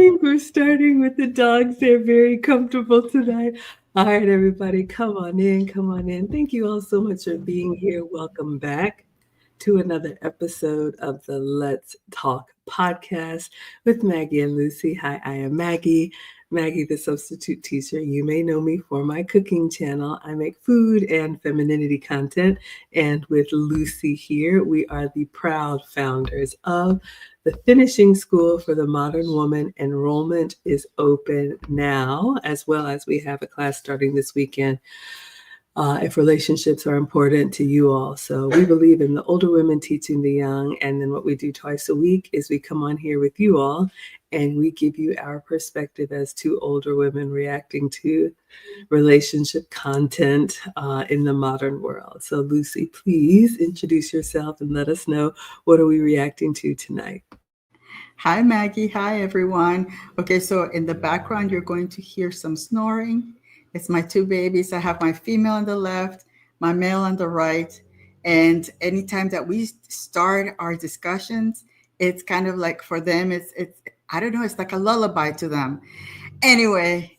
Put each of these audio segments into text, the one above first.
think we're starting with the dogs. They're very comfortable tonight. All right, everybody, come on in, come on in. Thank you all so much for being here. Welcome back to another episode of the Let's Talk podcast with Maggie and Lucy. Hi, I am Maggie. Maggie, the substitute teacher. You may know me for my cooking channel. I make food and femininity content. And with Lucy here, we are the proud founders of the Finishing School for the Modern Woman. Enrollment is open now, as well as we have a class starting this weekend. If relationships are important to you all. So we believe in the older women teaching the young. And then what we do twice a week is we come on here with you all and we give you our perspective as two older women reacting to relationship content in the modern world. So Lucy, please introduce yourself and let us know, what are we reacting to tonight? Hi, Maggie. Hi, everyone. Okay, so in the background, you're going to hear some snoring. It's my two babies. I have my female on the left, my male on the right. And anytime that we start our discussions, it's kind of like for them, it's I don't know, it's like a lullaby to them. Anyway,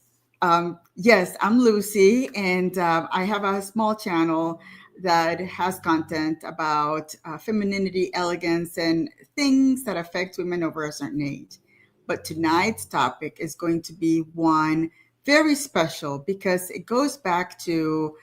yes, I'm Lucy, and I have a small channel that has content about femininity, elegance, and things that affect women over a certain age. But tonight's topic is going to be one very special because it goes back to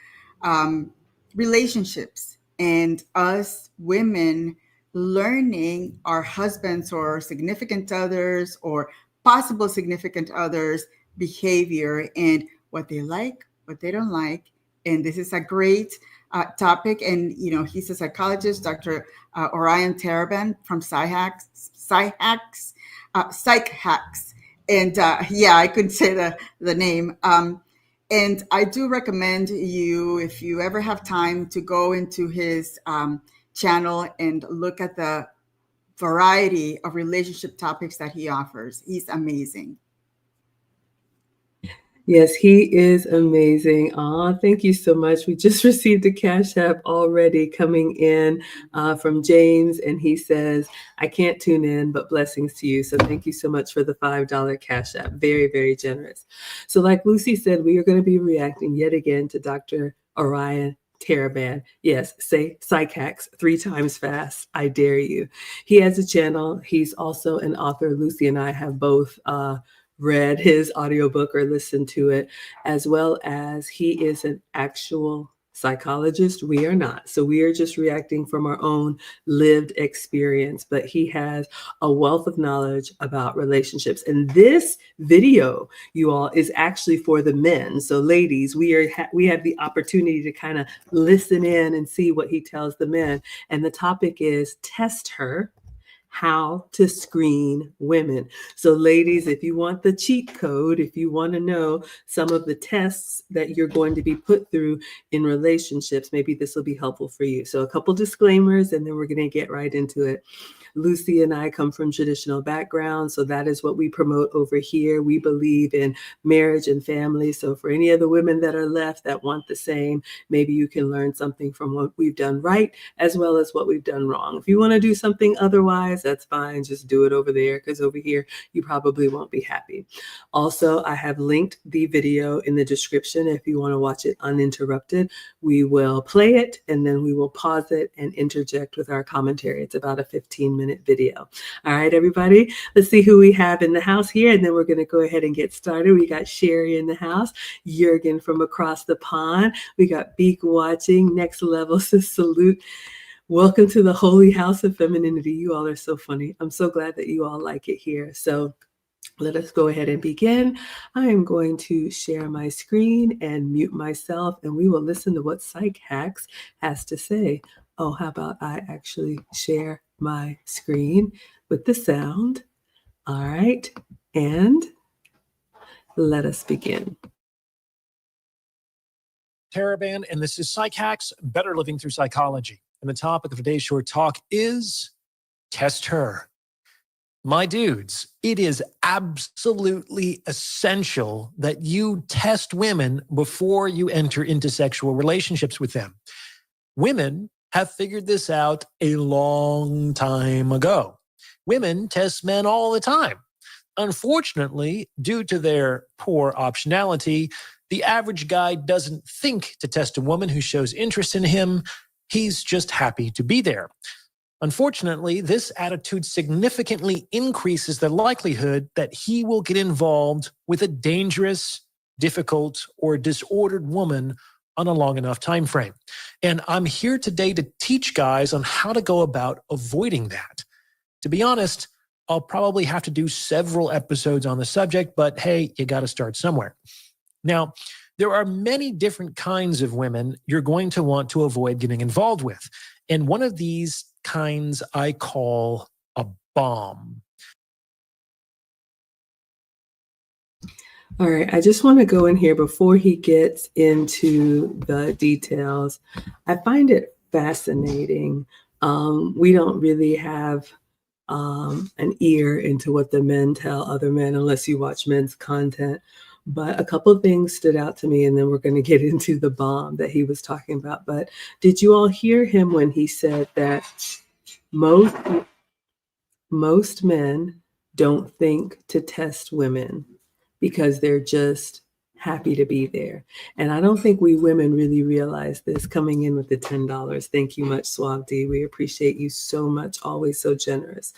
relationships and us women learning our husbands or significant others or possible significant others behavior and what they like, what they don't like. And this is a great topic. And, you know, he's a psychologist, Dr. Orion Taraban from Psych Hacks. And yeah, I couldn't say the name. And I do recommend you, if you ever have time, to go into his channel and look at the variety of relationship topics that he offers. He's amazing. Yes, he is amazing. Thank you so much. We just received a Cash App already coming in from James, and he says, I can't tune in, but blessings to you. So thank you so much for the $5 Cash App. Very, very generous. So like Lucy said, we are going to be reacting yet again to Dr. Orion Taraban. Yes, say Psych Hacks 3 times fast. I dare you. He has a channel. He's also an author. Lucy and I have both read his audiobook or listened to it, as well as he is an actual psychologist. We are not. So we are just reacting from our own lived experience, but he has a wealth of knowledge about relationships. And this video, you all, is actually for the men. So ladies, we have the opportunity to kind of listen in and see what he tells the men. And the topic is Test Her: How to Screen Women. So ladies, if you want the cheat code, if you want to know some of the tests that you're going to be put through in relationships, maybe this will be helpful for you. So a couple disclaimers, and then we're going to get right into it. Lucy and I come from traditional backgrounds, so that is what we promote over here. We believe in marriage and family. So for any of the women that are left that want the same, maybe you can learn something from what we've done right, as well as what we've done wrong. If you want to do something otherwise, that's fine. Just do it over there, because over here, you probably won't be happy. Also, I have linked the video in the description. If you want to watch it uninterrupted, we will play it and then we will pause it and interject with our commentary. It's about a 15-minute video. All right, everybody, let's see who we have in the house here, and then we're going to go ahead and get started. We got Sherry in the house, Jurgen from across the pond. We got Beak watching. Next level says salute. Welcome to the Holy House of Femininity. You all are so funny. I'm so glad that you all like it here. So let us go ahead and begin. I am going to share my screen and mute myself, and we will listen to what Psych Hacks has to say. Oh, how about I actually share my screen with the sound? All right, and let us begin. Taraban, and this is Psych Hacks, Better Living Through Psychology. And the topic of today's short talk is Test Her. My dudes, it is absolutely essential that you test women before you enter into sexual relationships with them. Women have figured this out a long time ago. Women test men all the time. Unfortunately, due to their poor optionality, the average guy doesn't think to test a woman who shows interest in him. He's just happy to be there. Unfortunately, this attitude significantly increases the likelihood that he will get involved with a dangerous, difficult, or disordered woman on a long enough time frame. And I'm here today to teach guys on how to go about avoiding that. To be honest, I'll probably have to do several episodes on the subject, but hey, you got to start somewhere. Now, there are many different kinds of women you're going to want to avoid getting involved with. And one of these kinds I call a bomb. All right, I just want to go in here before he gets into the details. I find it fascinating. We don't really have an ear into what the men tell other men unless you watch men's content. But a couple of things stood out to me, and then we're going to get into the bomb that he was talking about. But did you all hear him when he said that most men don't think to test women because they're just happy to be there? And I don't think we women really realize this coming in with the $10. Thank you much, Suave D. We appreciate you so much, always so generous.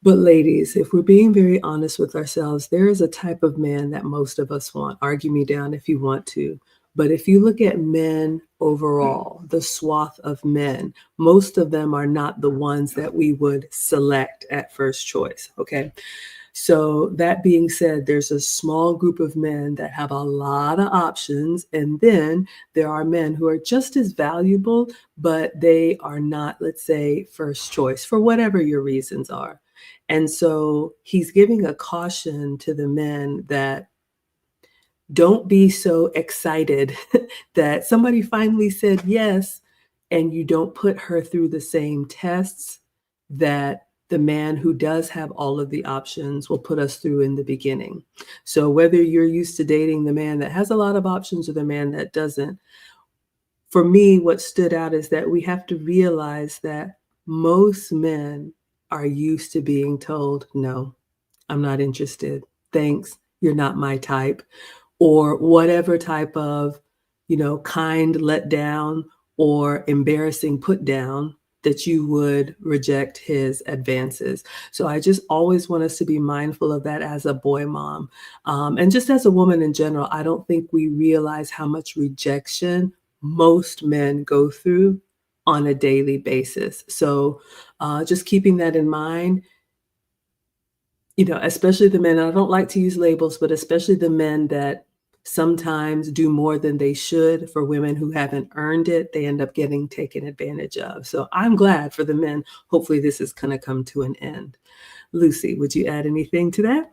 But ladies, if we're being very honest with ourselves, there is a type of man that most of us want. Argue me down if you want to. But if you look at men overall, the swath of men, most of them are not the ones that we would select at first choice, okay? So that being said, there's a small group of men that have a lot of options. And then there are men who are just as valuable, but they are not, let's say, first choice for whatever your reasons are. And so he's giving a caution to the men that don't be so excited that somebody finally said yes, and you don't put her through the same tests that the man who does have all of the options will put us through in the beginning. So whether you're used to dating the man that has a lot of options or the man that doesn't, for me, what stood out is that we have to realize that most men are used to being told, no, I'm not interested. Thanks. You're not my type. Or whatever type of, kind letdown or embarrassing put down that you would reject his advances. So I just always want us to be mindful of that as a boy mom. And just as a woman in general, I don't think we realize how much rejection most men go through on a daily basis. So just keeping that in mind, especially the men, and I don't like to use labels, but especially the men that sometimes do more than they should for women who haven't earned it, they end up getting taken advantage of. So I'm glad for the men. Hopefully this is going to come to an end. Lucy, would you add anything to that?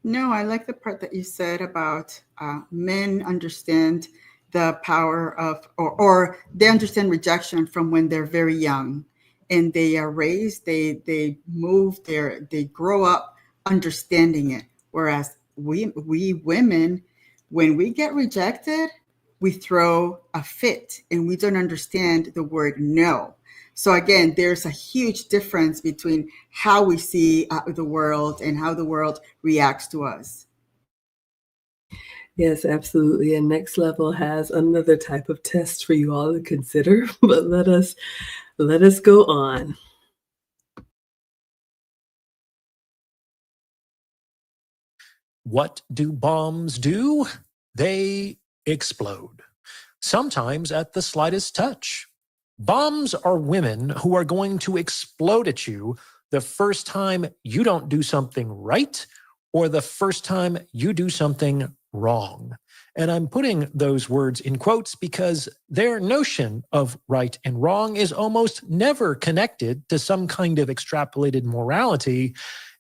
No, I like the part that you said about men understand the power of, or they understand rejection from when they're very young, and they are raised, they move, they grow up understanding it. Whereas we women, when we get rejected, we throw a fit and we don't understand the word no. So again, there's a huge difference between how we see the world and how the world reacts to us. Yes, absolutely. And Next Level has another type of test for you all to consider, but let us go on. What do bombs do? They explode, sometimes at the slightest touch. Bombs are women who are going to explode at you the first time you don't do something right or the first time you do something wrong. And I'm putting those words in quotes because their notion of right and wrong is almost never connected to some kind of extrapolated morality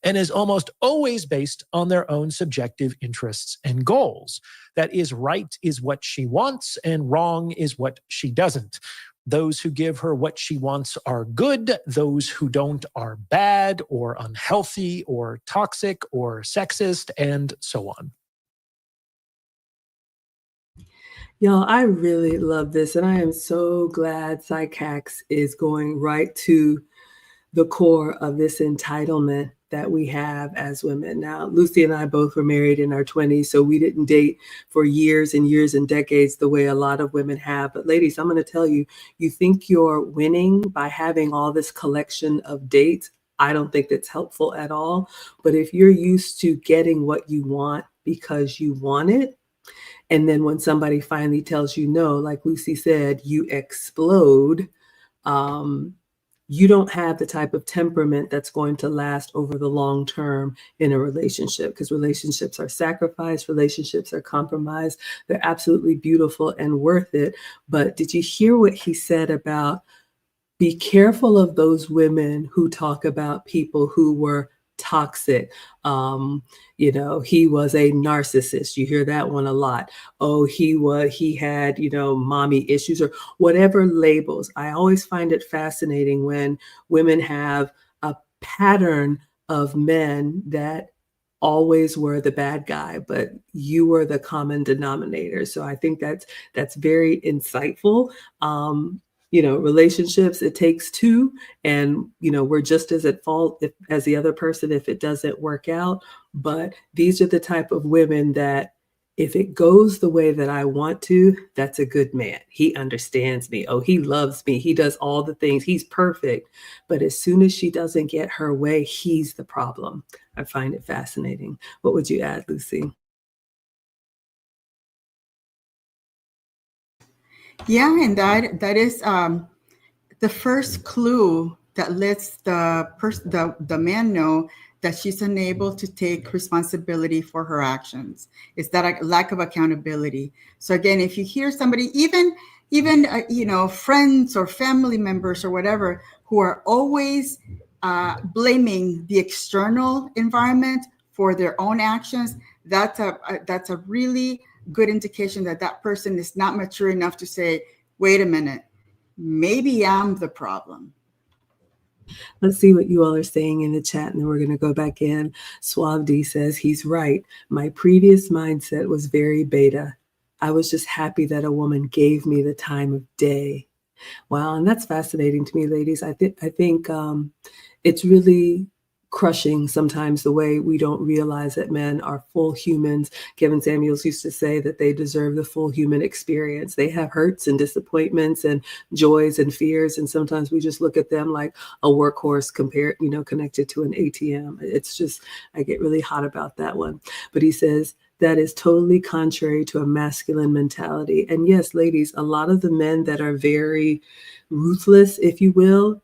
and is almost always based on their own subjective interests and goals. That is, right is what she wants and wrong is what she doesn't. Those who give her what she wants are good. Those who don't are bad or unhealthy or toxic or sexist and so on. Y'all, I really love this, and I am so glad Psych Hacks is going right to the core of this entitlement that we have as women. Now, Lucy and I both were married in our 20s, so we didn't date for years and years and decades the way a lot of women have. But ladies, I'm going to tell you, you think you're winning by having all this collection of dates. I don't think that's helpful at all. But if you're used to getting what you want because you want it, and then when somebody finally tells you no, like Lucy said, you explode. Um, you don't have the type of temperament that's going to last over the long term in a relationship, because relationships are sacrifice, relationships are compromise. They're absolutely beautiful and worth it. But did you hear what he said about be careful of those women who talk about people who were toxic? He was a narcissist. You hear that one a lot. Oh, he had, mommy issues or whatever labels. I always find it fascinating when women have a pattern of men that always were the bad guy, but you were the common denominator. So I think that's very insightful. Relationships, it takes two, and we're just as at fault as the other person if it doesn't work out. But these are the type of women that if it goes the way that I want to, that's a good man. He understands me. Oh, he loves me. He does all the things. He's perfect. But as soon as she doesn't get her way, he's the problem. I find it fascinating. What would you add, Lucy? Yeah, and that is the first clue that lets the man know that she's unable to take responsibility for her actions. It's that a lack of accountability. So again, if you hear somebody, even friends or family members or whatever, who are always blaming the external environment for their own actions, that's a really good indication that that person is not mature enough to say, wait a minute, maybe I'm the problem. Let's see what you all are saying in the chat, and then we're going to go back in. Suave D says, he's right. My previous mindset was very beta. I was just happy that a woman gave me the time of day. Wow, and that's fascinating to me, ladies. I think it's really crushing sometimes the way we don't realize that men are full humans. Kevin Samuels used to say that they deserve the full human experience. They have hurts and disappointments and joys and fears, and sometimes we just look at them like a workhorse connected to an ATM. It's just, I get really hot about that one. But he says, that is totally contrary to a masculine mentality. And yes, ladies, a lot of the men that are very ruthless, if you will,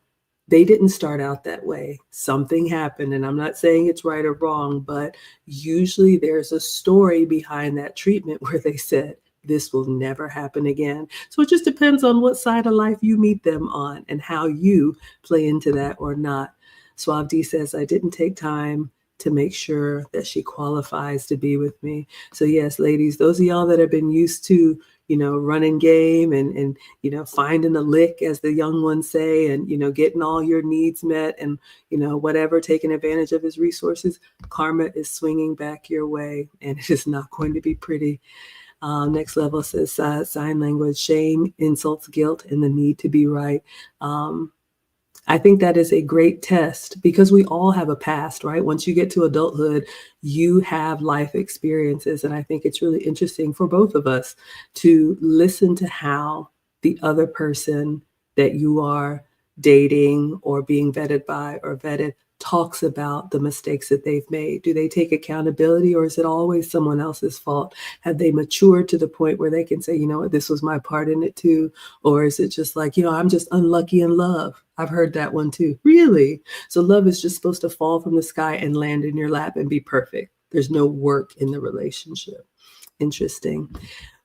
they didn't start out that way. Something happened, and I'm not saying it's right or wrong, but usually there's a story behind that treatment where they said, this will never happen again. So it just depends on what side of life you meet them on and how you play into that or not. Suave D says, I didn't take time to make sure that she qualifies to be with me. So yes, ladies, those of y'all that have been used to, running game and finding a lick, as the young ones say, and, getting all your needs met and, whatever, taking advantage of his resources, karma is swinging back your way, and it is not going to be pretty. Next level says sign language, shame, insults, guilt, and the need to be right. I think that is a great test because we all have a past, right? Once you get to adulthood, you have life experiences. And I think it's really interesting for both of us to listen to how the other person that you are dating or being vetted by or vetted talks about the mistakes that they've made. Do they take accountability, or is it always someone else's fault? Have they matured to the point where they can say, you know what, this was my part in it too? Or is it just like, I'm just unlucky in love? I've heard that one too. Really? So love is just supposed to fall from the sky and land in your lap and be perfect. There's no work in the relationship. Interesting.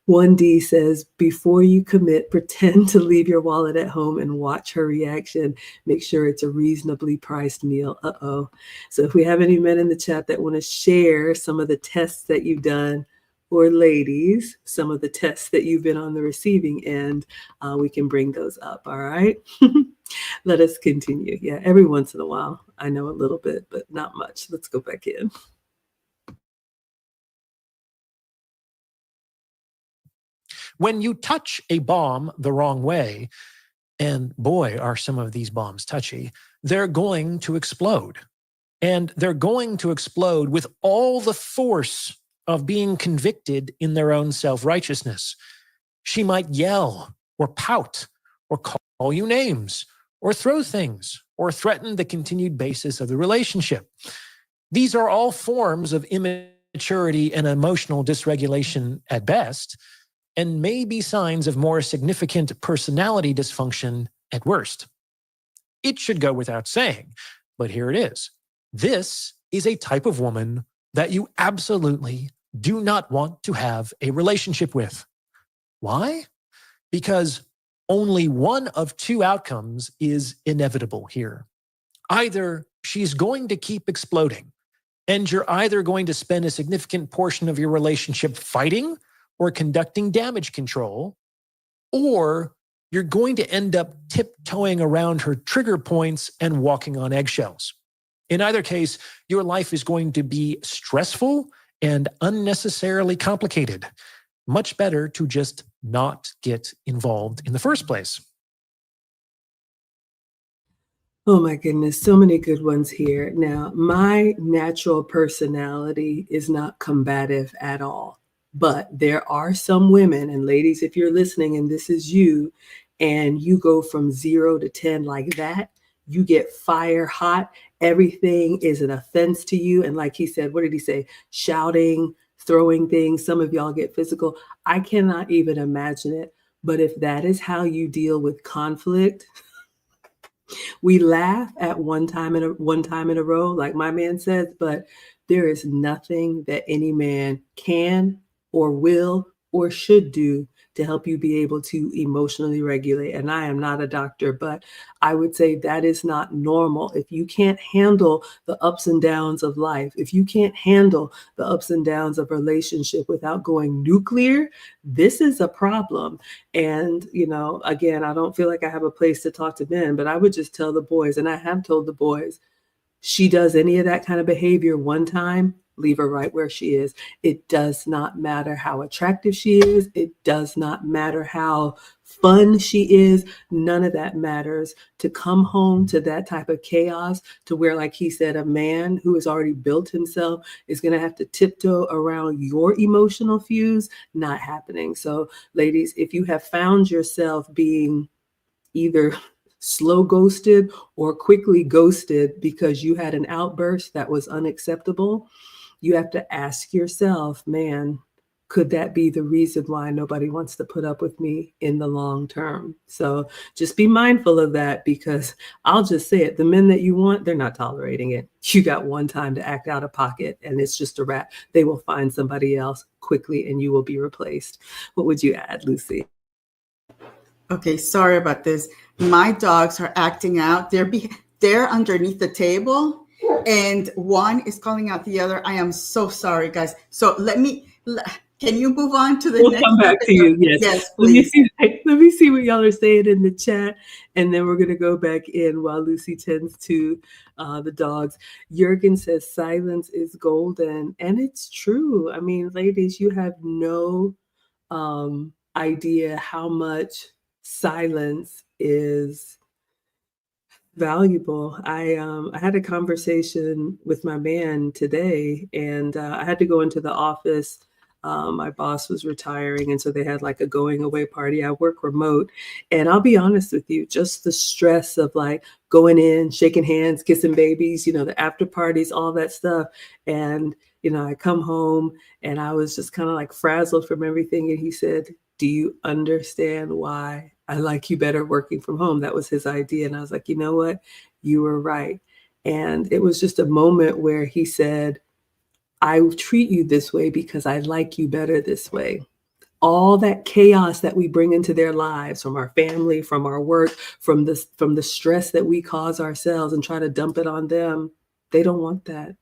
1D says, before you commit, pretend to leave your wallet at home and watch her reaction. Make sure it's a reasonably priced meal. Uh-oh. So if we have any men in the chat that want to share some of the tests that you've done, or ladies, some of the tests that you've been on the receiving end, we can bring those up. All right. Let us continue. Yeah, every once in a while, I know a little bit, but not much. Let's go back in. When you touch a bomb the wrong way, and boy, are some of these bombs touchy, they're going to explode. and they're going to explode with all the force of being convicted in their own self-righteousness. She might yell or pout or call you names or throw things or threaten the continued basis of the relationship. These are all forms of immaturity and emotional dysregulation at best, and may be signs of more significant personality dysfunction at worst. It should go without saying, but here it is. This is a type of woman that you absolutely do not want to have a relationship with. Why? Because only one of two outcomes is inevitable here. Either she's going to keep exploding, and you're either going to spend a significant portion of your relationship fighting or conducting damage control, or you're going to end up tiptoeing around her trigger points and walking on eggshells. In either case, your life is going to be stressful and unnecessarily complicated. Much better to just not get involved in the first place. Oh my goodness, so many good ones here. Now, my natural personality is not combative at all, but there are some women, and ladies, if you're listening and this is you, and you go from 0 to 10 like that, you get fire hot. Everything is an offense to you. And like he said, what did he say? Shouting, throwing things. Some of y'all get physical. I cannot even imagine it. But if that is how you deal with conflict, we laugh at one time in a row, like my man says, but there is nothing that any man can or will or should do to help you be able to emotionally regulate. And I am not a doctor, but I would say that is not normal. If you can't handle the ups and downs of life, if you can't handle the ups and downs of relationship without going nuclear, this is a problem. And, again, I don't feel like I have a place to talk to men, but I would just tell the boys, and I have told the boys, she does any of that kind of behavior one time, leave her right where she is. It does not matter how attractive she is. It does not matter how fun she is. None of that matters. To come home to that type of chaos, to where, like he said, a man who has already built himself is going to have to tiptoe around your emotional fuse, not happening. So, ladies, if you have found yourself being either slow ghosted or quickly ghosted because you had an outburst that was unacceptable, you have to ask yourself, man, could that be the reason why nobody wants to put up with me in the long term? So just be mindful of that, because I'll just say it. The men that you want, they're not tolerating it. You got one time to act out of pocket and it's just a wrap. They will find somebody else quickly and you will be replaced. What would you add, Lucy? Okay, sorry about this. My dogs are acting out. They're underneath the table, and one is calling out the other. I am so sorry, guys. So can you move on to the We'll next come back episode? to you. Yes. Yes, please. Let me see what y'all are saying in the chat, and then we're going to go back in while Lucy tends to the dogs. Jurgen says silence is golden, and it's true. I mean, ladies, you have no idea how much silence is valuable. I had a conversation with my man today, and I had to go into the office. My boss was retiring, and so they had like a going away party. I work remote, and I'll be honest with you, just the stress of like going in, shaking hands, kissing babies, the after parties, all that stuff. And I come home and I was just kind of like frazzled from everything. And he said, do you understand why I like you better working from home? That was his idea. And I was like, you know what? You were right. And it was just a moment where he said, I treat you this way because I like you better this way. All that chaos that we bring into their lives, from our family, from our work, from the stress that we cause ourselves and try to dump it on them, they don't want that.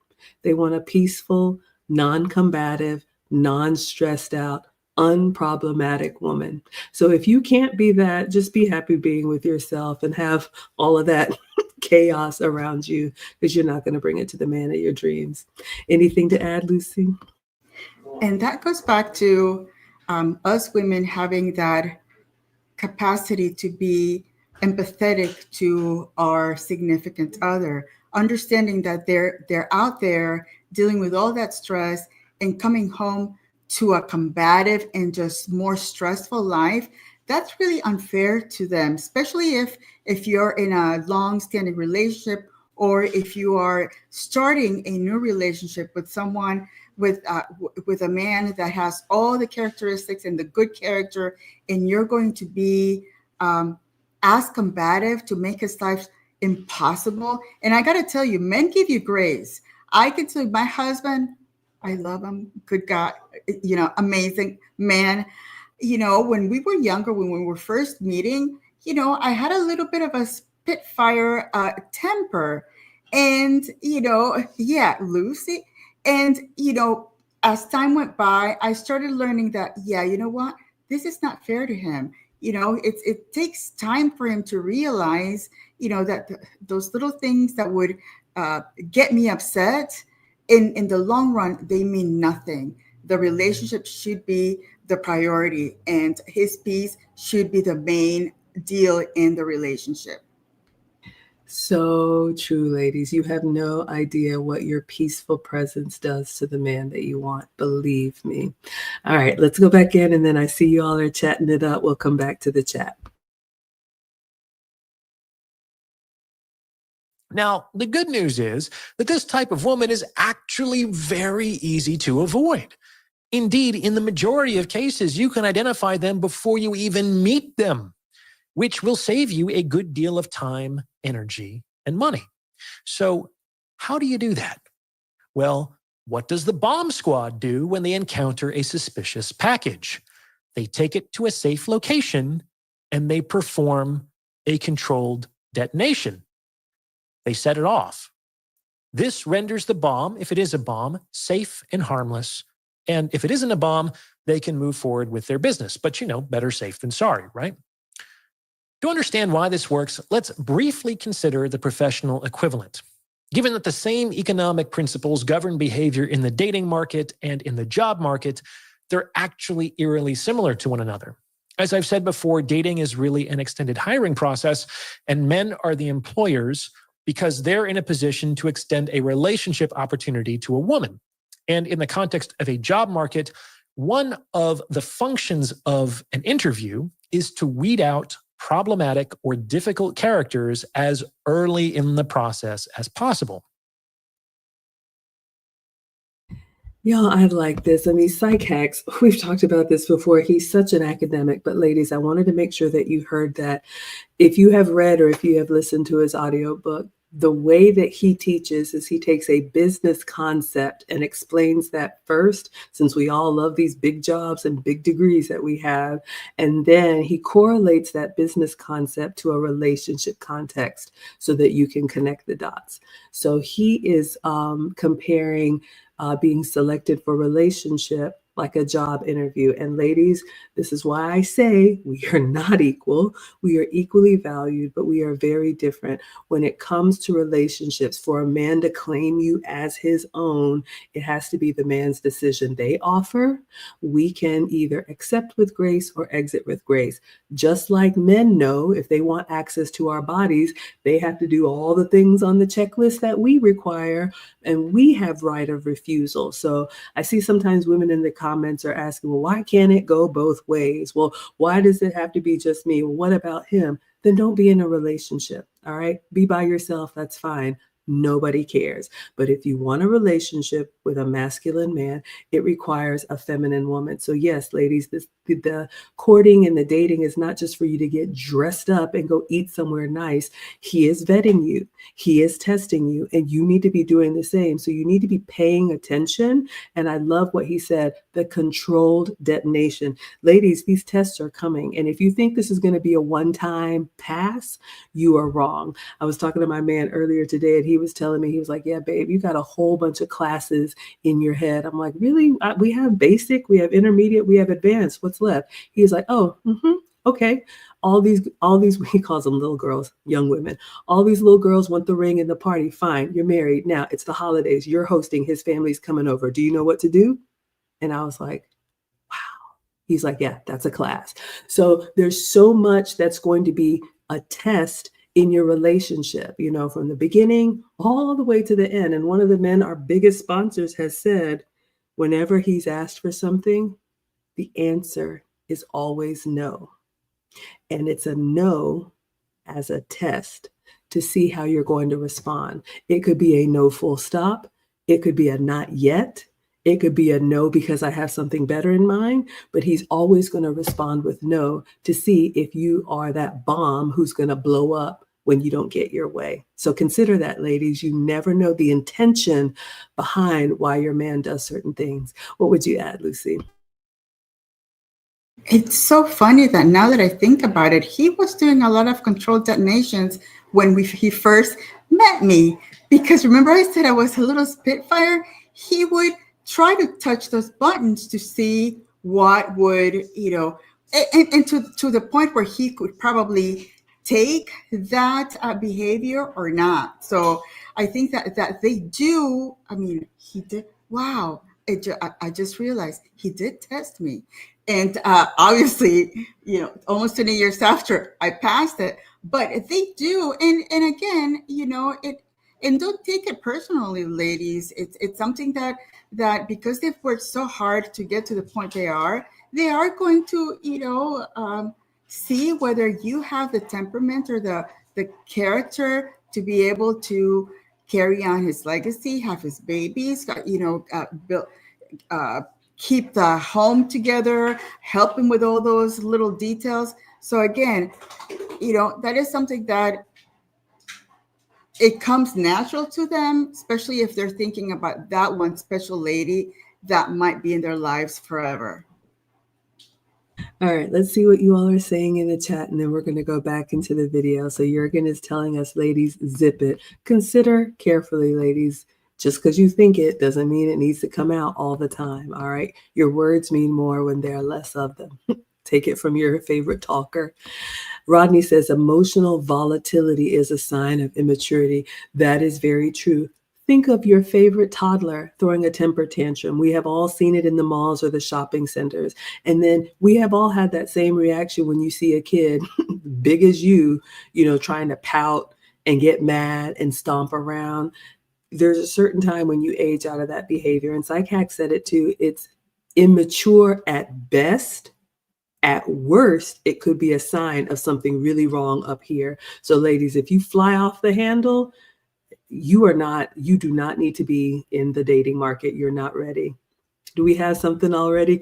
They want a peaceful, non-combative, non-stressed out, unproblematic woman. So if you can't be that, just be happy being with yourself and have all of that chaos around you, because you're not going to bring it to the man of your dreams. Anything to add, Lucy? And that goes back to us women having that capacity to be empathetic to our significant other. understanding that they're out there dealing with all that stress and coming home to a combative and just more stressful life, that's really unfair to them, especially if you're in a long-standing relationship, or if you are starting a new relationship with someone, with a man that has all the characteristics and the good character, and you're going to be as combative to make his life impossible. And I got to tell you, men give you grace. I can tell you, my husband, I love him. Good God, amazing man. When we were younger, when we were first meeting, I had a little bit of a spitfire temper. And, yeah, Lucy. And, as time went by, I started learning that, yeah, you know what? This is not fair to him. It takes time for him to realize, that those little things that would get me upset, in the long run, they mean nothing. The relationship should be the priority, and his peace should be the main deal in the relationship. So true, ladies. You have no idea what your peaceful presence does to the man that you want. Believe me. All right, let's go back in, and then I see you all are chatting it up. We'll come back to the chat. Now, the good news is that this type of woman is actually very easy to avoid. Indeed, in the majority of cases, you can identify them before you even meet them, which will save you a good deal of time, energy, and money. So, how do you do that? Well, what does the bomb squad do when they encounter a suspicious package? They take it to a safe location and they perform a controlled detonation. They set it off. This renders the bomb, if it is a bomb, safe and harmless. And if it isn't a bomb, they can move forward with their business. But better safe than sorry, right? To understand why this works, let's briefly consider the professional equivalent. Given that the same economic principles govern behavior in the dating market and in the job market, they're actually eerily similar to one another. As I've said before, dating is really an extended hiring process, and men are the employers because they're in a position to extend a relationship opportunity to a woman. And in the context of a job market, one of the functions of an interview is to weed out problematic or difficult characters as early in the process as possible. Y'all, I like this. I mean, Psych Hacks, we've talked about this before. He's such an academic, but ladies, I wanted to make sure that you heard that. If you have read or if you have listened to his audiobook, the way that he teaches is he takes a business concept and explains that first, since we all love these big jobs and big degrees that we have. And then he correlates that business concept to a relationship context so that you can connect the dots. So he is comparing being selected for relationship like a job interview. And ladies, this is why I say we are not equal. We are equally valued, but we are very different. When it comes to relationships, for a man to claim you as his own, it has to be the man's decision. They offer, we can either accept with grace or exit with grace. Just like men know if they want access to our bodies, they have to do all the things on the checklist that we require, and we have right of refusal. So I see sometimes women in the comments are asking, well, why can't it go both ways? Well, why does it have to be just me? Well, what about him? Then don't be in a relationship. All right. Be by yourself. That's fine. Nobody cares. But if you want a relationship with a masculine man, it requires a feminine woman. So yes, ladies, the courting and the dating is not just for you to get dressed up and go eat somewhere nice. He is vetting you. He is testing you, and you need to be doing the same. So you need to be paying attention. And I love what he said, the controlled detonation. Ladies, these tests are coming. And if you think this is going to be a one-time pass, you are wrong. I was talking to my man earlier today, and he was telling me, he was like, yeah, babe, you got a whole bunch of classes in your head. I'm like, really? We have basic, we have intermediate, we have advanced. What's left? He's like, oh, okay. All these, he calls them little girls, young women. All these little girls want the ring and the party. Fine, you're married. Now it's the holidays. You're hosting. His family's coming over. Do you know what to do? And I was like, wow. He's like, yeah, that's a class. So there's so much that's going to be a test in your relationship, from the beginning all the way to the end. And one of the men, our biggest sponsors, has said, whenever he's asked for something, the answer is always no. And it's a no as a test to see how you're going to respond. It could be a no full stop. It could be a not yet. It could be a no because I have something better in mind, but he's always going to respond with no to see if you are that bomb who's going to blow up when you don't get your way. So consider that, ladies. You never know the intention behind why your man does certain things. What would you add, Lucy? It's so funny that now that I think about it, he was doing a lot of controlled detonations when he first met me. Because remember I said I was a little spitfire? He would try to touch those buttons to see what would, and to the point where he could probably take that behavior or not. So I think that they do. I mean, he did. Wow. I just realized he did test me. And obviously, almost 20 years after I passed it, but they do. And again, and don't take it personally, ladies. It's something that because they've worked so hard to get to the point they are going to, see whether you have the temperament or the character to be able to carry on his legacy, have his babies, build, keep the home together, help him with all those little details. So again, that is something that it comes natural to them, especially if they're thinking about that one special lady that might be in their lives forever. All right, let's see what you all are saying in the chat, and then we're going to go back into the video. So Jurgen is telling us, ladies, zip it. Consider carefully, ladies. Just because you think it doesn't mean it needs to come out all the time, all right? Your words mean more when there are less of them. Take it from your favorite talker. Rodney says, emotional volatility is a sign of immaturity. That is very true. Think of your favorite toddler throwing a temper tantrum. We have all seen it in the malls or the shopping centers. And then we have all had that same reaction when you see a kid big as you, trying to pout and get mad and stomp around. There's a certain time when you age out of that behavior. And PsycHack said it too. It's immature at best. At worst, it could be a sign of something really wrong up here. So ladies, if you fly off the handle, you do not need to be in the dating market. You're not ready. Do we have something already?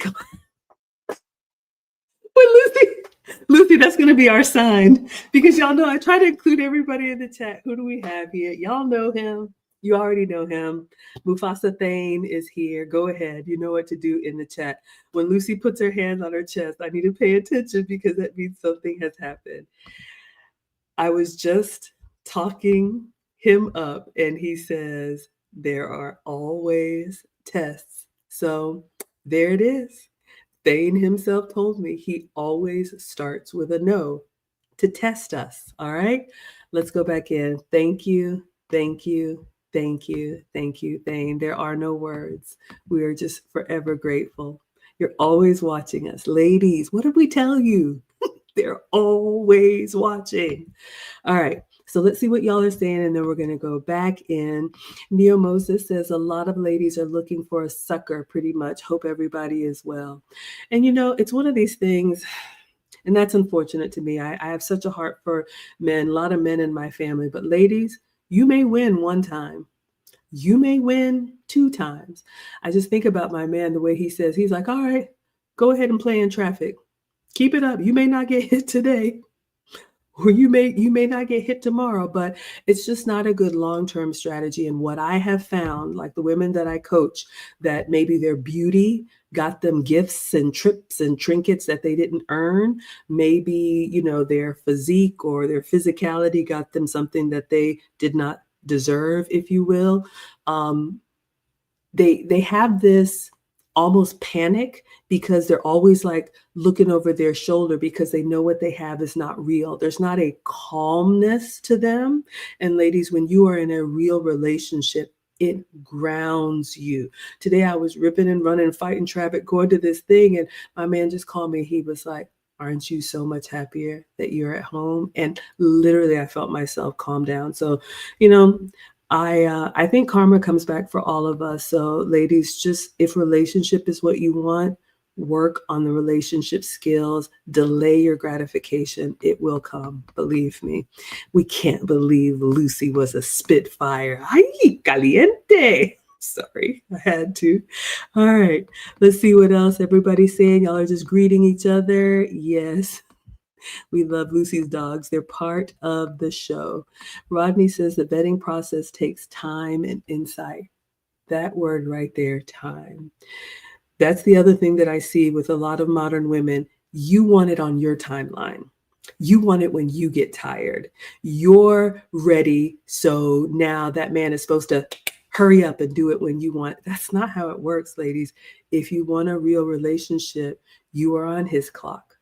Lucy, that's going to be our sign, because y'all know I try to include everybody in the chat. Who do we have here? Y'all know him. You already know him. Mufasa Thane is here. Go ahead. You know what to do in the chat. When Lucy puts her hands on her chest, I need to pay attention because that means something has happened. I was just talking him up and he says, there are always tests. So there it is. Thane himself told me he always starts with a no to test us. All right, let's go back in. Thank you, thank you, thank you, thank you, Thane. There are no words. We are just forever grateful. You're always watching us. Ladies, what did we tell you? They're always watching. All right. So let's see what y'all are saying, and then we're going to go back in. Neo Moses says a lot of ladies are looking for a sucker, pretty much. Hope everybody is well. And, it's one of these things, and that's unfortunate to me. I have such a heart for men, a lot of men in my family. But ladies, you may win one time. You may win 2 times. I just think about my man, the way he says, he's like, all right, go ahead and play in traffic. Keep it up. You may not get hit today, or you may not get hit tomorrow, but it's just not a good long-term strategy. And what I have found, like the women that I coach, that maybe their beauty got them gifts and trips and trinkets that they didn't earn. Maybe, their physique or their physicality got them something that they did not deserve, if you will. They have this almost panic because they're always like looking over their shoulder because they know what they have is not real. There's not a calmness to them. And ladies, when you are in a real relationship, it grounds you. Today I was ripping and running, fighting traffic, going to this thing, and my man just called me. He was like, aren't you so much happier that you're at home? And literally, I felt myself calm down. So, you know, I think karma comes back for all of us. So, ladies, just if relationship is what you want, work on the relationship skills, delay your gratification. It will come, believe me. We can't believe Lucy was a spitfire. Ay, caliente. Sorry, I had to. All right, let's see what else everybody's saying. Y'all are just greeting each other. Yes, we love Lucy's dogs. They're part of the show. Rodney says the vetting process takes time and insight. That word right there, time. That's the other thing that I see with a lot of modern women. You want it on your timeline. You want it when you get tired. You're ready. So now that man is supposed to hurry up and do it when you want. That's not how it works, ladies. If you want a real relationship, you are on his clock.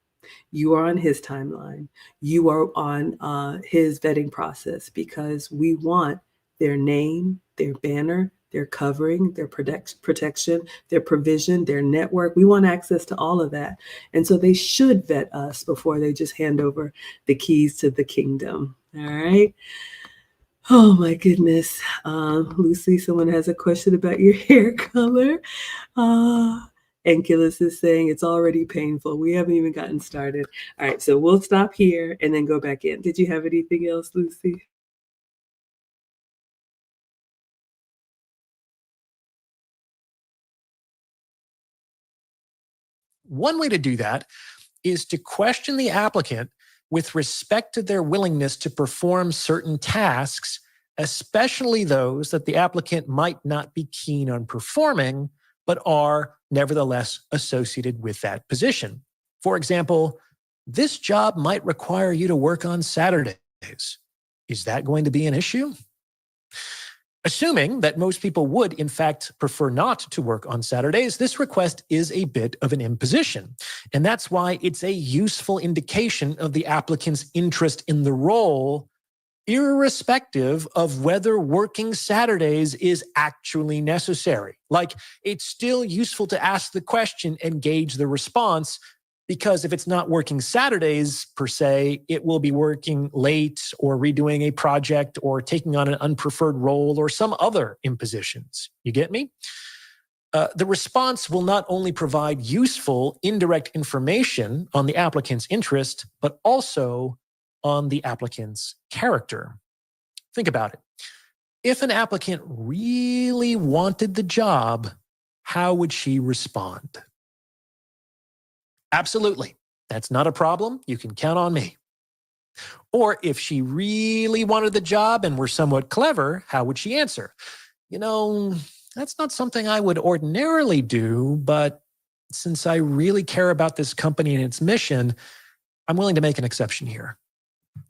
You are on his timeline. You are on his vetting process, because we want their name, their banner, their covering, their protection, their provision, their network. We want access to all of that. And so they should vet us before they just hand over the keys to the kingdom. All right. Oh my goodness. Lucy, someone has a question about your hair color. Ankylos is saying it's already painful. We haven't even gotten started. All right, so we'll stop here and then go back in. Did you have anything else, Lucy? One way to do that is to question the applicant with respect to their willingness to perform certain tasks, especially those that the applicant might not be keen on performing, but are nevertheless associated with that position. For example, this job might require you to work on Saturdays. Is that going to be an issue? Assuming that most people would, in fact, prefer not to work on Saturdays, this request is a bit of an imposition. And that's why it's a useful indication of the applicant's interest in the role, irrespective of whether working Saturdays is actually necessary. Like, it's still useful to ask the question and gauge the response, because if it's not working Saturdays per se, it will be working late or redoing a project or taking on an unpreferred role or some other impositions. You get me? The response will not only provide useful indirect information on the applicant's interest, but also on the applicant's character. Think about it. If an applicant really wanted the job, how would she respond? Absolutely. That's not a problem. You can count on me. Or if she really wanted the job and were somewhat clever, how would she answer? You know, that's not something I would ordinarily do, but since I really care about this company and its mission, I'm willing to make an exception here.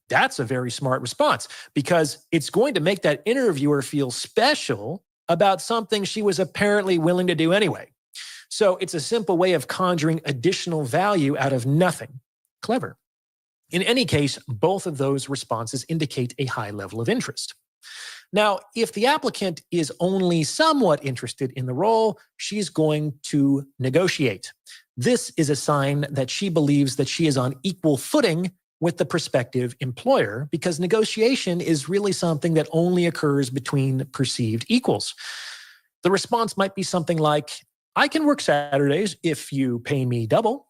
That's a very smart response, because it's going to make that interviewer feel special about something she was apparently willing to do anyway. So it's a simple way of conjuring additional value out of nothing. Clever. In any case, both of those responses indicate a high level of interest. Now, if the applicant is only somewhat interested in the role, she's going to negotiate. This is a sign that she believes that she is on equal footing with the prospective employer, because negotiation is really something that only occurs between perceived equals. The response might be something like, I can work Saturdays if you pay me double.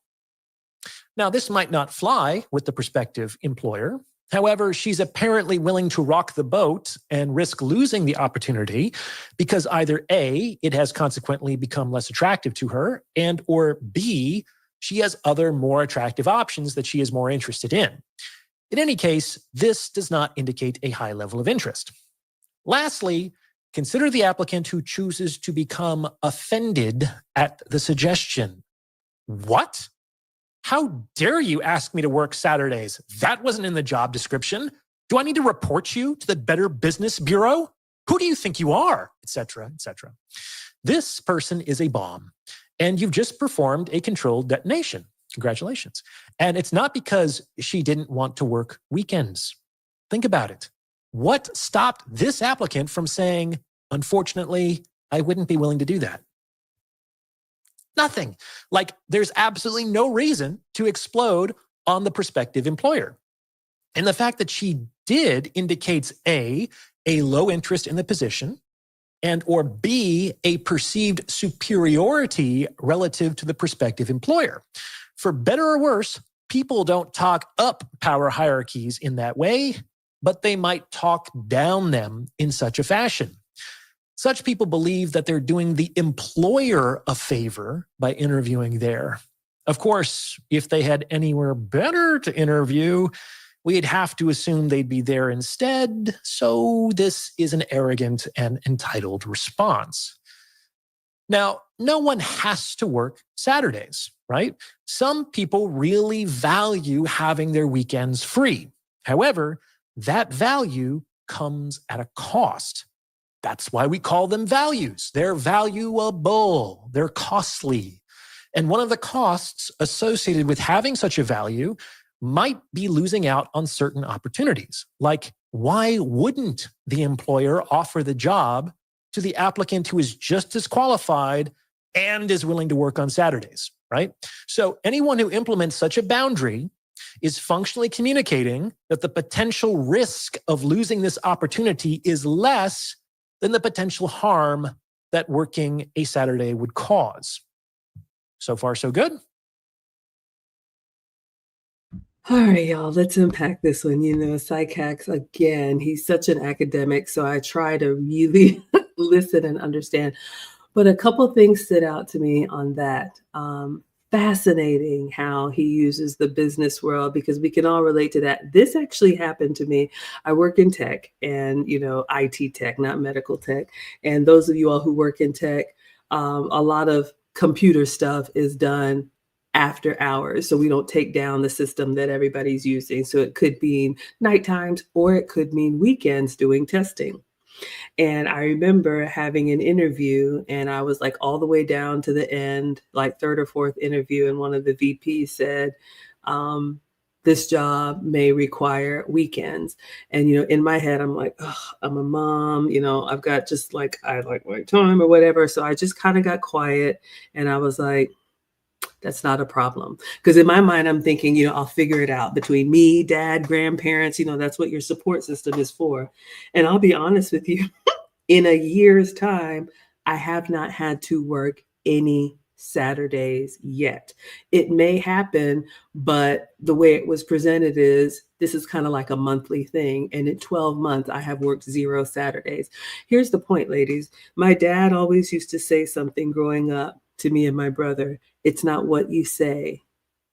Now, this might not fly with the prospective employer. However, she's apparently willing to rock the boat and risk losing the opportunity because either A, it has consequently become less attractive to her, and or B, she has other more attractive options that she is more interested in. In any case, this does not indicate a high level of interest. Lastly, consider the applicant who chooses to become offended at the suggestion. What? How dare you ask me to work Saturdays? That wasn't in the job description. Do I need to report you to the Better Business Bureau? Who do you think you are? Etc., etc. This person is a bomb, and you've just performed a controlled detonation. Congratulations. And it's not because she didn't want to work weekends. Think about it. What stopped this applicant from saying, unfortunately, I wouldn't be willing to do that? Nothing. Like, there's absolutely no reason to explode on the prospective employer. And the fact that she did indicates A, a low interest in the position, and or B, a perceived superiority relative to the prospective employer. For better or worse, people don't talk up power hierarchies in that way, but they might talk down them in such a fashion. Such people believe that they're doing the employer a favor by interviewing there. Of course, if they had anywhere better to interview, we'd have to assume they'd be there instead. So this is an arrogant and entitled response. Now, no one has to work Saturdays, right? Some people really value having their weekends free. However, that value comes at a cost. That's why we call them values. They're valuable, they're costly. And one of the costs associated with having such a value might be losing out on certain opportunities. Like, why wouldn't the employer offer the job to the applicant who is just as qualified and is willing to work on Saturdays, right? So anyone who implements such a boundary is functionally communicating that the potential risk of losing this opportunity is less than the potential harm that working a Saturday would cause. So far, so good? All right, y'all, let's unpack this one. Psych hacks, again, he's such an academic, so I try to really listen and understand. But a couple of things stood out to me on that. Fascinating how he uses the business world, because we can all relate to that. This actually happened to me. I work in tech and, IT tech, not medical tech. And those of you all who work in tech, a lot of computer stuff is done after hours. So we don't take down the system that everybody's using. So it could mean night times or it could mean weekends doing testing. And I remember having an interview and I was like all the way down to the end, like third or fourth interview. And one of the VPs said, this job may require weekends. And, in my head, I'm like, I'm a mom, I've got just like, I like my time or whatever. So I just kind of got quiet and I was like, that's not a problem. Because in my mind, I'm thinking, I'll figure it out between me, dad, grandparents, that's what your support system is for. And I'll be honest with you, in a year's time, I have not had to work any Saturdays yet. It may happen, but the way it was presented is this is kind of like a monthly thing. And in 12 months, I have worked 0 Saturdays. Here's the point, ladies. My dad always used to say something growing up to me and my brother. It's not what you say,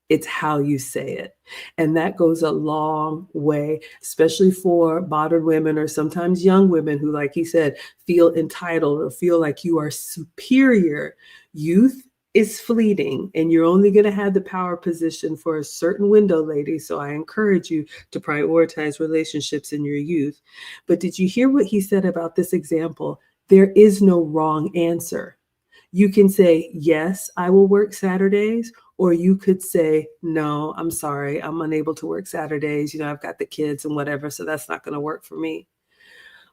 it's how you say it. And that goes a long way, especially for modern women or sometimes young women who, like he said, feel entitled or feel like you are superior. Youth is fleeting and you're only going to have the power position for a certain window, ladies. So I encourage you to prioritize relationships in your youth. But did you hear what he said about this example? There is no wrong answer. You can say, yes, I will work Saturdays, or you could say, no, I'm sorry, I'm unable to work Saturdays. I've got the kids and whatever, so that's not going to work for me.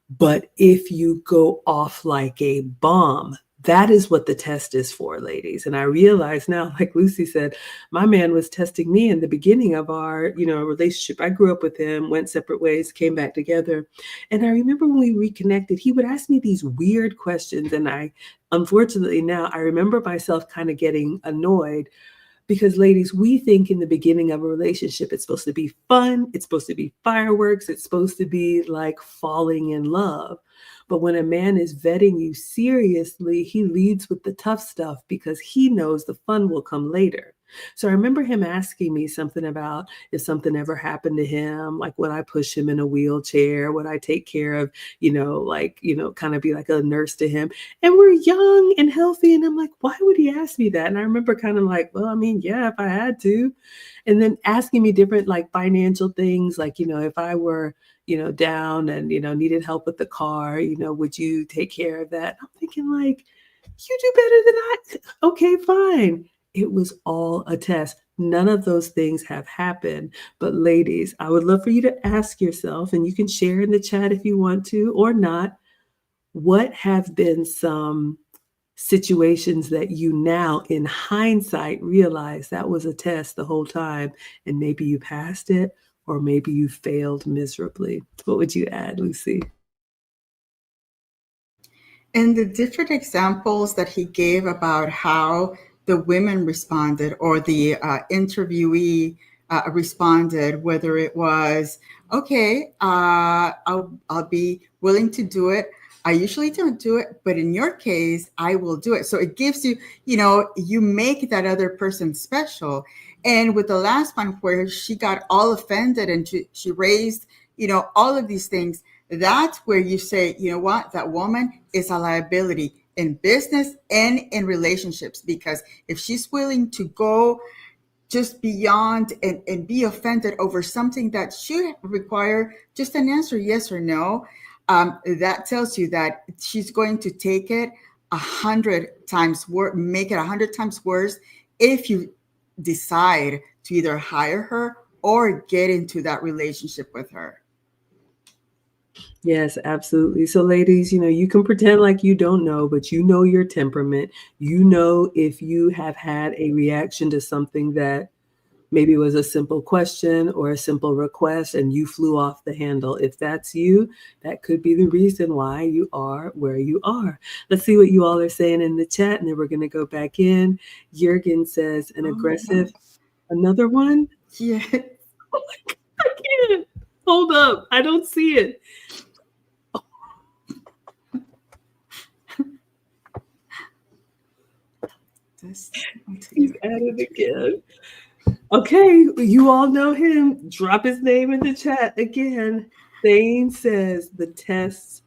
But if you go off like a bomb, that is what the test is for, ladies. And I realize now, like Lucy said, my man was testing me in the beginning of our, relationship. I grew up with him, went separate ways, came back together. And I remember when we reconnected, he would ask me these weird questions. And unfortunately now I remember myself kind of getting annoyed because, ladies, we think in the beginning of a relationship, it's supposed to be fun. It's supposed to be fireworks. It's supposed to be like falling in love. But when a man is vetting you seriously, he leads with the tough stuff because he knows the fun will come later. So I remember him asking me something about if something ever happened to him, like would I push him in a wheelchair? Would I take care of, kind of be like a nurse to him? And we're young and healthy. And I'm like, why would he ask me that? And I remember kind of like, well, I mean, yeah, if I had to. And then asking me different like financial things, like, if I were, down and, needed help with the car, would you take care of that? I'm thinking like, you do better than I. Okay, fine. It was all a test. None of those things have happened. But ladies, I would love for you to ask yourself, and you can share in the chat if you want to or not, what have been some situations that you now in hindsight realize that was a test the whole time, and maybe you passed it or maybe you failed miserably? What would you add, Lucy? And the different examples that he gave about how the women responded or the interviewee responded, whether it was, okay, I'll be willing to do it. I usually don't do it, but in your case, I will do it. So it gives you, you make that other person special. And with the last one where she got all offended and she raised, all of these things, that's where you say, you know what, that woman is a liability in business and in relationships, because if she's willing to go just beyond and be offended over something that should require just an answer, yes or no, that tells you that she's going to take it 100 times worse, make it 100 times worse if you decide to either hire her or get into that relationship with her. Yes, absolutely. So, ladies, you can pretend like you don't know, but you know your temperament. You know if you have had a reaction to something that maybe was a simple question or a simple request and you flew off the handle. If that's you, that could be the reason why you are where you are. Let's see what you all are saying in the chat, and then we're going to go back in. Jurgen says, an aggressive, another one? Yeah. Oh my God, I can't. Hold up. I don't see it. He's at it again. Okay, you all know him. Drop his name in the chat again. Thane says the tests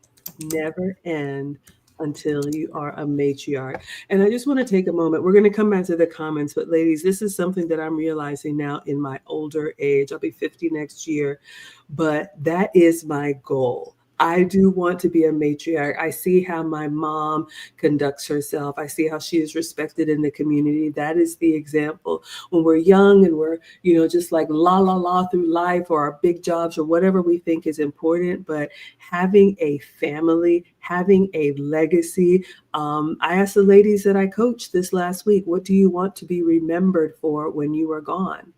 never end until you are a matriarch. And I just want to take a moment. We're going to come back to the comments, but ladies, this is something that I'm realizing now in my older age. I'll be 50 next year, but that is my goal. I do want to be a matriarch. I see how my mom conducts herself. I see how she is respected in the community. That is the example. When we're young and we're, just like la la la through life or our big jobs or whatever we think is important, but having a family, having a legacy. I asked the ladies that I coached this last week, what do you want to be remembered for when you are gone?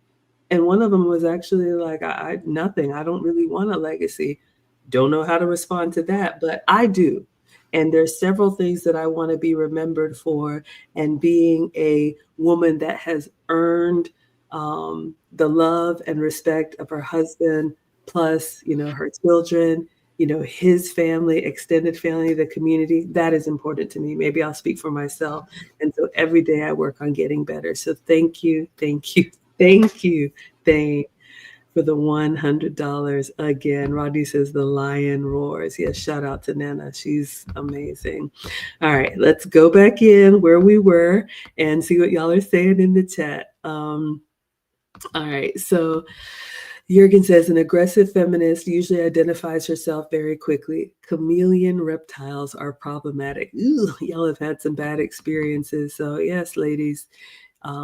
And one of them was actually like, nothing. I don't really want a legacy. Don't know how to respond to that, but I do. And there's several things that I want to be remembered for, and being a woman that has earned the love and respect of her husband, plus, her children, his family, extended family, the community. That is important to me. Maybe I'll speak for myself. And so every day I work on getting better. So thank you, thank you, thank you, for the $100 again. Rodney says the lion roars. Yes, shout out to Nana. She's amazing. All right, let's go back in where we were and see what y'all are saying in the chat. All right, so Jurgen says an aggressive feminist usually identifies herself very quickly. Chameleon reptiles are problematic. Ooh, y'all have had some bad experiences. So yes, ladies,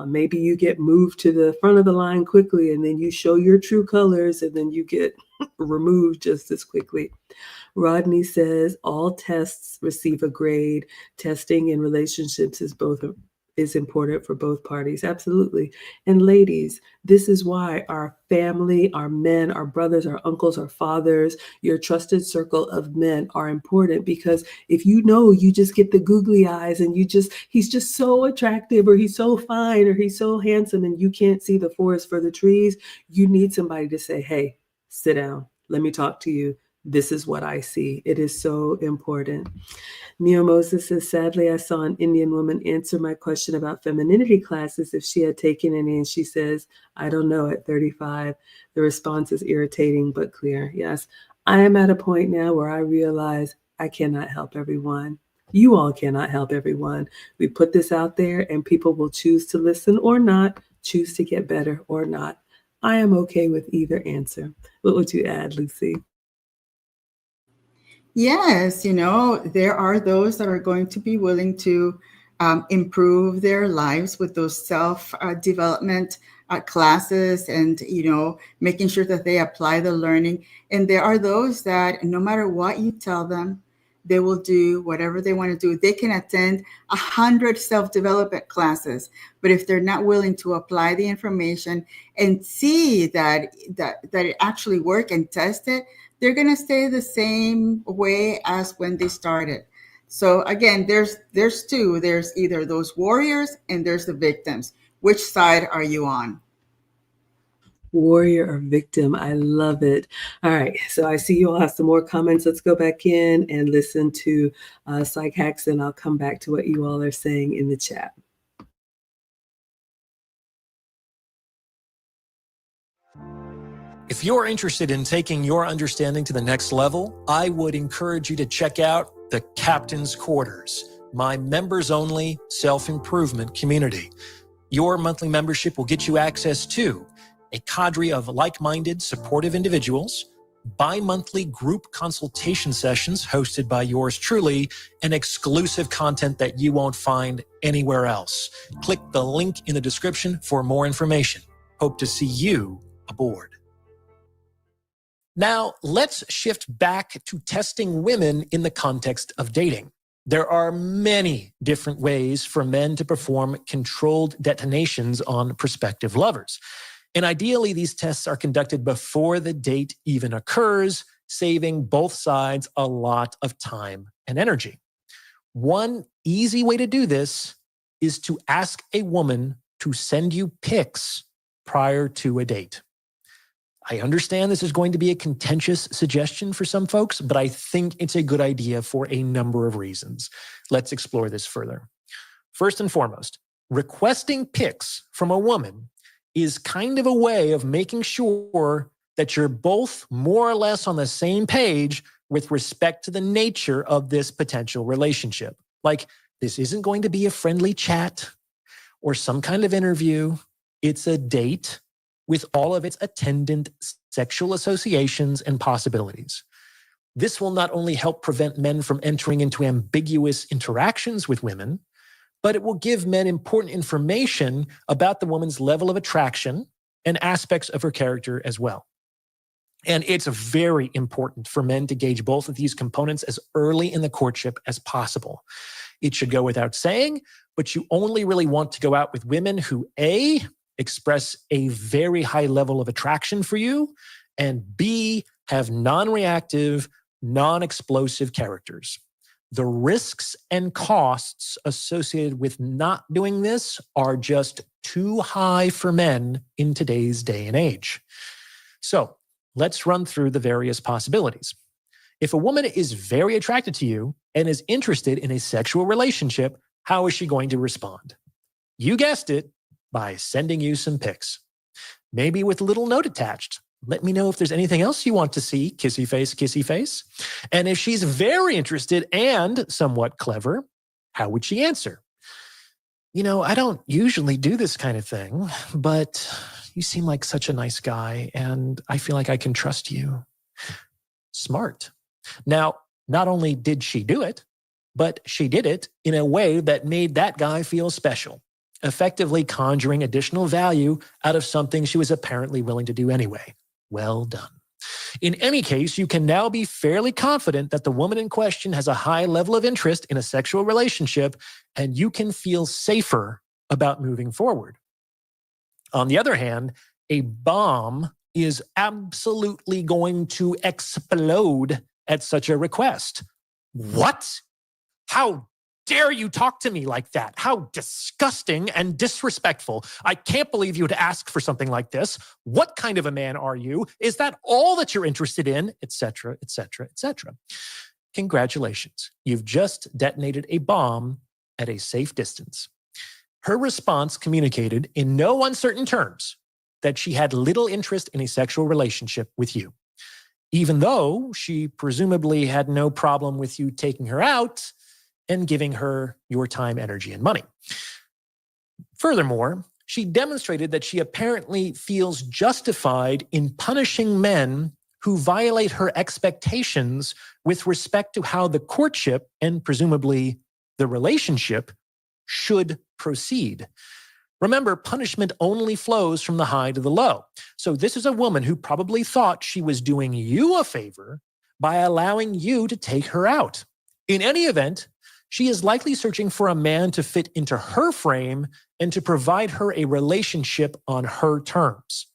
maybe you get moved to the front of the line quickly, and then you show your true colors, and then you get removed just as quickly. Rodney says all tests receive a grade. Testing in relationships is important for both parties. Absolutely. And ladies, this is why our family, our men, our brothers, our uncles, our fathers, your trusted circle of men are important, because if you just get the googly eyes and he's just so attractive, or he's so fine, or he's so handsome, and you can't see the forest for the trees, you need somebody to say, hey, sit down. Let me talk to you. This is what I see. It is so important. Neo Moses says, sadly, I saw an Indian woman answer my question about femininity classes if she had taken any, and she says, I don't know, at 35. The response is irritating but clear. Yes, I am at a point now where I realize I cannot help everyone. You all cannot help everyone. We put this out there and people will choose to listen or not, choose to get better or not. I am okay with either answer. What would you add, Lucy? Yes, there are those that are going to be willing to improve their lives with those self-development classes, and, making sure that they apply the learning. And there are those that no matter what you tell them, they will do whatever they want to do. They can attend 100 self-development classes, but if they're not willing to apply the information and see that it actually works and test it, they're going to stay the same way as when they started. So again, there's two. There's either those warriors and there's the victims. Which side are you on? Warrior or victim. I love it. All right. So I see you all have some more comments. Let's go back in and listen to Psych Hacks, and I'll come back to what you all are saying in the chat. If you're interested in taking your understanding to the next level, I would encourage you to check out the Captain's Quarters, my members-only self-improvement community. Your monthly membership will get you access to a cadre of like-minded, supportive individuals, bi-monthly group consultation sessions hosted by yours truly, and exclusive content that you won't find anywhere else. Click the link in the description for more information. Hope to see you aboard. Now, let's shift back to testing women in the context of dating. There are many different ways for men to perform controlled detonations on prospective lovers. And ideally, these tests are conducted before the date even occurs, saving both sides a lot of time and energy. One easy way to do this is to ask a woman to send you pics prior to a date. I understand this is going to be a contentious suggestion for some folks, but I think it's a good idea for a number of reasons. Let's explore this further. First and foremost, requesting pics from a woman is kind of a way of making sure that you're both more or less on the same page with respect to the nature of this potential relationship. Like, this isn't going to be a friendly chat or some kind of interview. It's a date with all of its attendant sexual associations and possibilities. This will not only help prevent men from entering into ambiguous interactions with women, but it will give men important information about the woman's level of attraction and aspects of her character as well. And it's very important for men to gauge both of these components as early in the courtship as possible. It should go without saying, but you only really want to go out with women who A, express a very high level of attraction for you, and B, have non-reactive, non-explosive characters. The risks and costs associated with not doing this are just too high for men in today's day and age. So let's run through the various possibilities. If a woman is very attracted to you and is interested in a sexual relationship, how is she going to respond? You guessed it, by sending you some pics. Maybe with a little note attached. Let me know if there's anything else you want to see, kissy face, kissy face. And if she's very interested and somewhat clever, how would she answer? You know, I don't usually do this kind of thing, but you seem like such a nice guy, and I feel like I can trust you. Smart. Now, not only did she do it, but she did it in a way that made that guy feel special, effectively conjuring additional value out of something she was apparently willing to do anyway. Well done. In any case, you can now be fairly confident that the woman in question has a high level of interest in a sexual relationship, and you can feel safer about moving forward. On the other hand, a bomb is absolutely going to explode at such a request. What? How dare you talk to me like that? How disgusting and disrespectful. I can't believe you would ask for something like this. What kind of a man are you? Is that all that you're interested in? Etc., etc., etc. Congratulations. You've just detonated a bomb at a safe distance. Her response communicated in no uncertain terms that she had little interest in a sexual relationship with you. Even though she presumably had no problem with you taking her out and giving her your time, energy, and money. Furthermore, she demonstrated that she apparently feels justified in punishing men who violate her expectations with respect to how the courtship and presumably the relationship should proceed. Remember, punishment only flows from the high to the low. So this is a woman who probably thought she was doing you a favor by allowing you to take her out. In any event, she is likely searching for a man to fit into her frame and to provide her a relationship on her terms.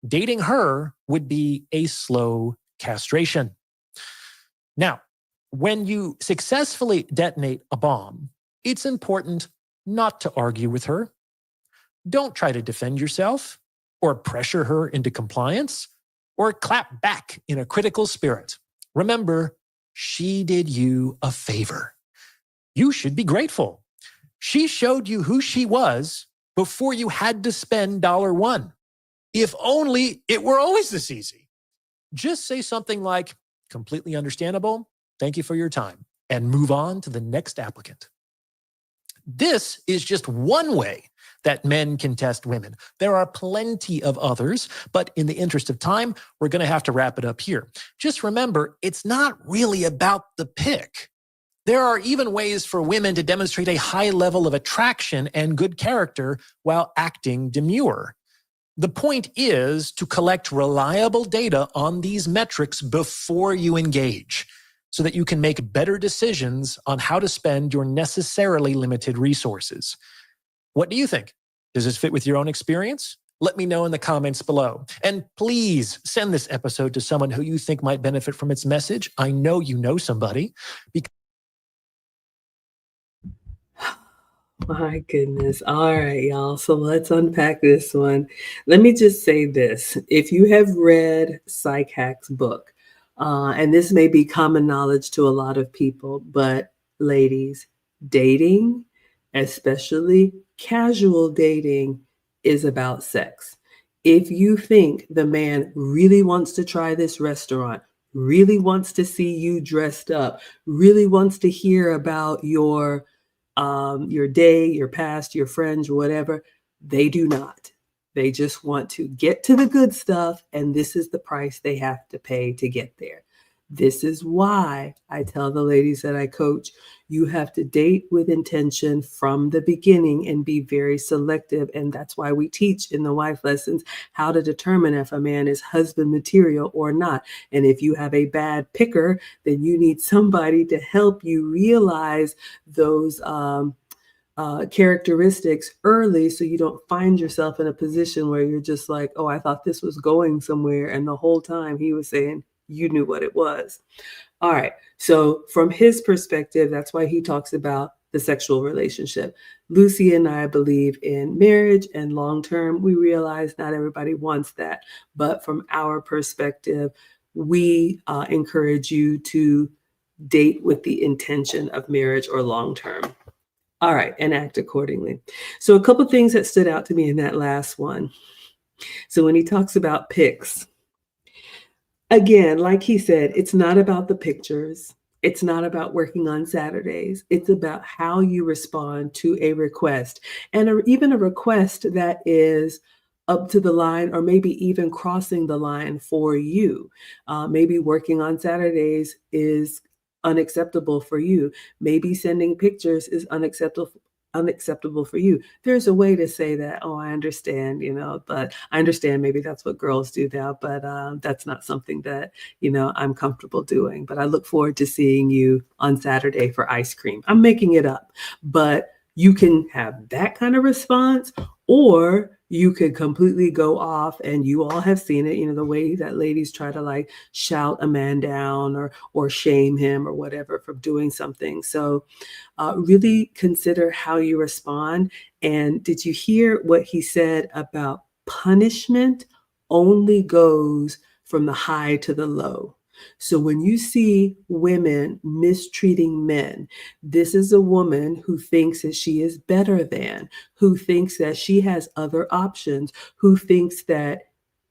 Dating her would be a slow castration. Now, when you successfully detonate a bomb, it's important not to argue with her. Don't try to defend yourself or pressure her into compliance or clap back in a critical spirit. Remember, she did you a favor. You should be grateful. She showed you who she was before you had to spend $1. If only it were always this easy. Just say something like, completely understandable, thank you for your time, and move on to the next applicant. This is just one way that men can test women. There are plenty of others, but in the interest of time, we're going to have to wrap it up here. Just remember, it's not really about the pick. There are even ways for women to demonstrate a high level of attraction and good character while acting demure. The point is to collect reliable data on these metrics before you engage, so that you can make better decisions on how to spend your necessarily limited resources. What do you think? Does this fit with your own experience? Let me know in the comments below. And please send this episode to someone who you think might benefit from its message. I know you know somebody. My goodness. All right, y'all. So let's unpack this one. Let me just say this. If you have read Psych Hack's book, and this may be common knowledge to a lot of people, but ladies, dating, especially casual dating, is about sex. If you think the man really wants to try this restaurant, really wants to see you dressed up, really wants to hear about your day, your past, your friends, whatever, they do not. They just want to get to the good stuff, and this is the price they have to pay to get there. This is why I tell the ladies that I coach, you have to date with intention from the beginning and be very selective. And that's why we teach in the wife lessons how to determine if a man is husband material or not. And if you have a bad picker, then you need somebody to help you realize those characteristics early, so you don't find yourself in a position where you're just like, oh, I thought this was going somewhere, and the whole time he was saying you knew what it was. All right, so from his perspective, that's why he talks about the sexual relationship. Lucy and I believe in marriage and long-term. We realize not everybody wants that, but from our perspective, we encourage you to date with the intention of marriage or long-term. All right, and act accordingly. So a couple of things that stood out to me in that last one. So when he talks about pics, again, like he said, it's not about the pictures. It's not about working on Saturdays. It's about how you respond to a request, and even a request that is up to the line or maybe even crossing the line for you. Maybe working on Saturdays is unacceptable for you. Maybe sending pictures is unacceptable for you. There's a way to say that, oh, I understand, but I understand maybe that's what girls do now, but that's not something that, I'm comfortable doing. But I look forward to seeing you on Saturday for ice cream. I'm making it up, but you can have that kind of response, or you could completely go off, and you all have seen it, the way that ladies try to like shout a man down or shame him or whatever for doing something. So really consider how you respond. And did you hear what he said about punishment only goes from the high to the low? So when you see women mistreating men, this is a woman who thinks that she is better than, who thinks that she has other options, who thinks that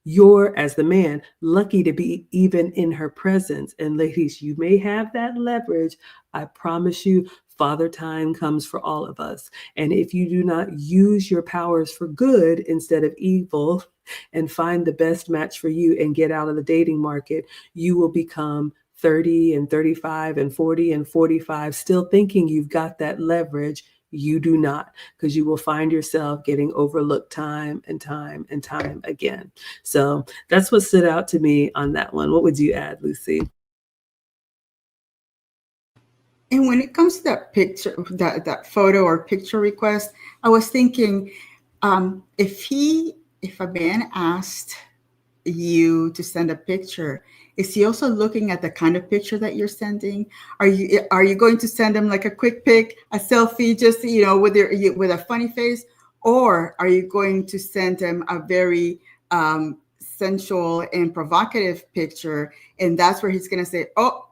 you're, as the man, lucky to be even in her presence. And ladies, you may have that leverage. I promise you, Father Time comes for all of us. And if you do not use your powers for good instead of evil and find the best match for you and get out of the dating market, you will become 30 and 35 and 40 and 45 still thinking you've got that leverage. You do not, because you will find yourself getting overlooked time and time and time again. So that's what stood out to me on that one. What would you add, Lucy? And when it comes to that picture, that photo or picture request, I was thinking, if a man asked you to send a picture, is he also looking at the kind of picture that you're sending? Are you going to send him like a quick pic, a selfie, just with a funny face, or are you going to send him a very sensual and provocative picture, and that's where he's going to say, "Oh,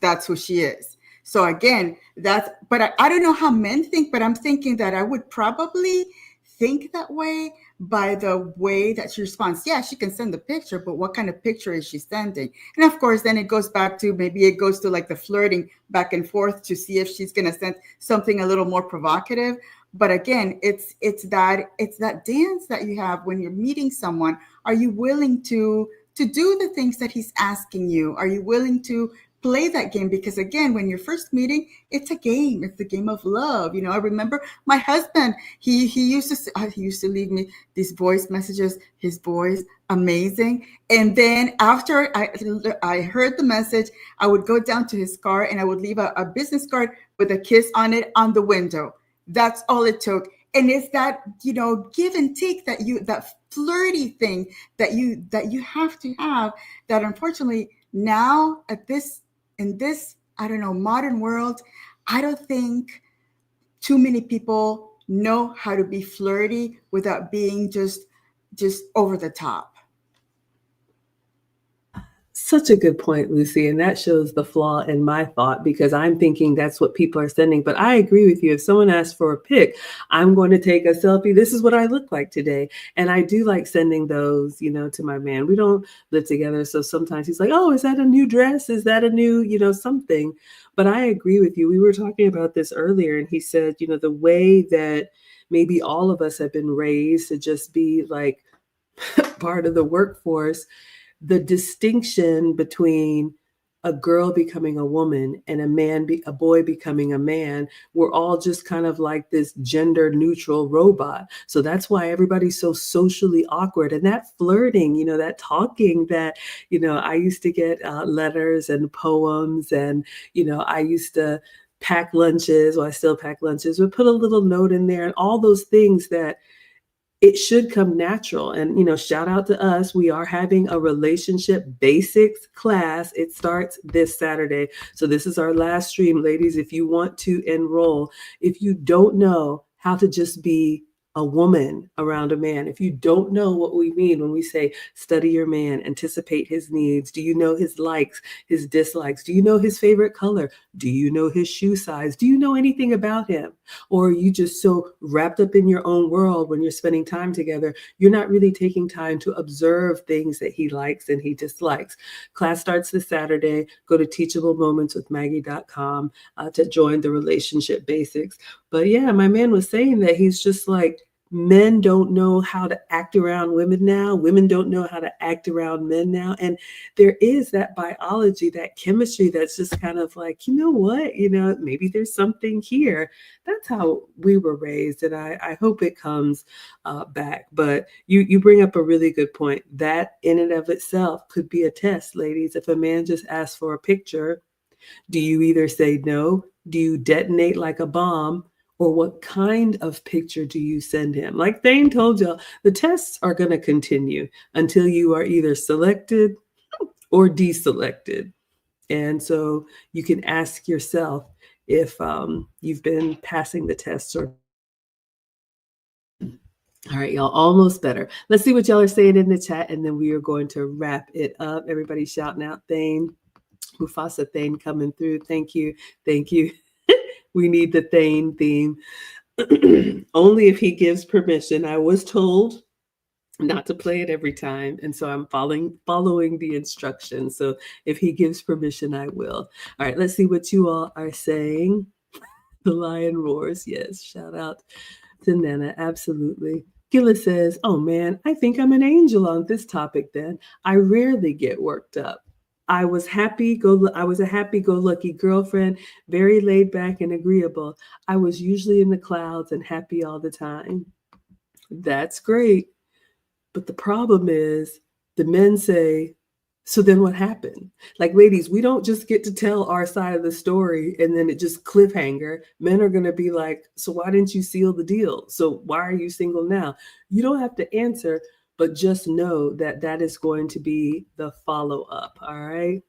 that's who she is." So again, but I don't know how men think, but I'm thinking that I would probably think that way by the way that she responds. Yeah, she can send the picture, but what kind of picture is she sending? And of course, then it goes back to, maybe it goes to like the flirting back and forth to see if she's going to send something a little more provocative. But again, it's that dance that you have when you're meeting someone. Are you willing to do the things that he's asking you? Are you willing to play that game? Because again, when you're first meeting, it's a game. It's the game of love. I remember my husband, he used to leave me these voice messages, his voice amazing. And then after I heard the message, I would go down to his car and I would leave a business card with a kiss on it on the window. That's all it took. And it's that, give and take, that flirty thing that you have to have, that unfortunately now in this, I don't know, modern world, I don't think too many people know how to be flirty without being just over the top. Such a good point, Lucy. And that shows the flaw in my thought, because I'm thinking that's what people are sending. But I agree with you. If someone asks for a pic, I'm going to take a selfie. This is what I look like today. And I do like sending those, to my man. We don't live together. So sometimes he's like, oh, is that a new dress? Is that a new, something? But I agree with you. We were talking about this earlier, and he said, the way that maybe all of us have been raised to just be like part of the workforce, the distinction between a girl becoming a woman and a boy becoming a man, we're all just kind of like this gender neutral robot. So that's why everybody's so socially awkward. And that flirting, that talking, that, I used to get letters and poems, and, I used to pack lunches, I still pack lunches, but put a little note in there, and all those things that it should come natural. And, shout out to us. We are having a relationship basics class. It starts this Saturday. So this is our last stream, ladies. If you want to enroll, if you don't know how to just be a woman around a man, if you don't know what we mean when we say study your man, anticipate his needs, do you know his likes, his dislikes? Do you know his favorite color? Do you know his shoe size? Do you know anything about him? Or are you just so wrapped up in your own world when you're spending time together, you're not really taking time to observe things that he likes and he dislikes? Class starts this Saturday. Go to teachablemomentswithmaggie.com to join the relationship basics. But yeah, my man was saying that he's just like, men don't know how to act around women now. Women don't know how to act around men now. And there is that biology, that chemistry that's just kind of like, you know what, maybe there's something here. That's how we were raised. And I hope it comes back. But you bring up a really good point. That in and of itself could be a test, ladies. If a man just asks for a picture, do you either say no? Do you detonate like a bomb? Or what kind of picture do you send him? Like Thane told y'all, the tests are going to continue until you are either selected or deselected. And so you can ask yourself if you've been passing the tests or. All right, y'all, almost better. Let's see what y'all are saying in the chat, and then we are going to wrap it up. Everybody shouting out Thane. Mufasa Thane coming through. Thank you. Thank you. We need the Thane theme. Only if he gives permission. I was told not to play it every time, and so I'm following the instructions. So if he gives permission, I will. All right, let's see what you all are saying. The lion roars. Yes, shout out to Nana. Absolutely. Gillis says, oh man, I think I'm an angel on this topic then. I rarely get worked up. I was a happy-go-lucky girlfriend, very laid back and agreeable. I was usually in the clouds and happy all the time. That's great. But the problem is the men say, So then what happened? Like, ladies, we don't just get to tell our side of the story and then it just cliffhanger. Men are going to be like, so why didn't you seal the deal? So why are you single now? You don't have to answer, but just know that that is going to be the follow up. All right.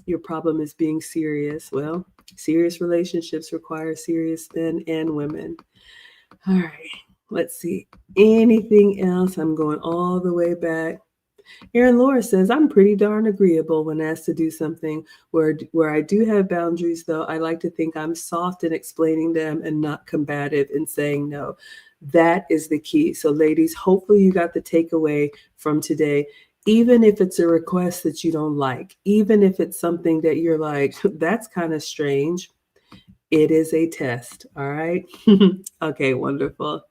Your problem is being serious. Well, serious relationships require serious men and women. All right. Let's see. Anything else? I'm going all the way back. Aaron Laura says, I'm pretty darn agreeable when asked to do something where I do have boundaries, though. I like to think I'm soft in explaining them and not combative in saying no. That is the key. So, ladies, hopefully you got the takeaway from today. Even if it's a request that you don't like, even if it's something that you're like, that's kind of strange, it is a test. All right. Okay, wonderful.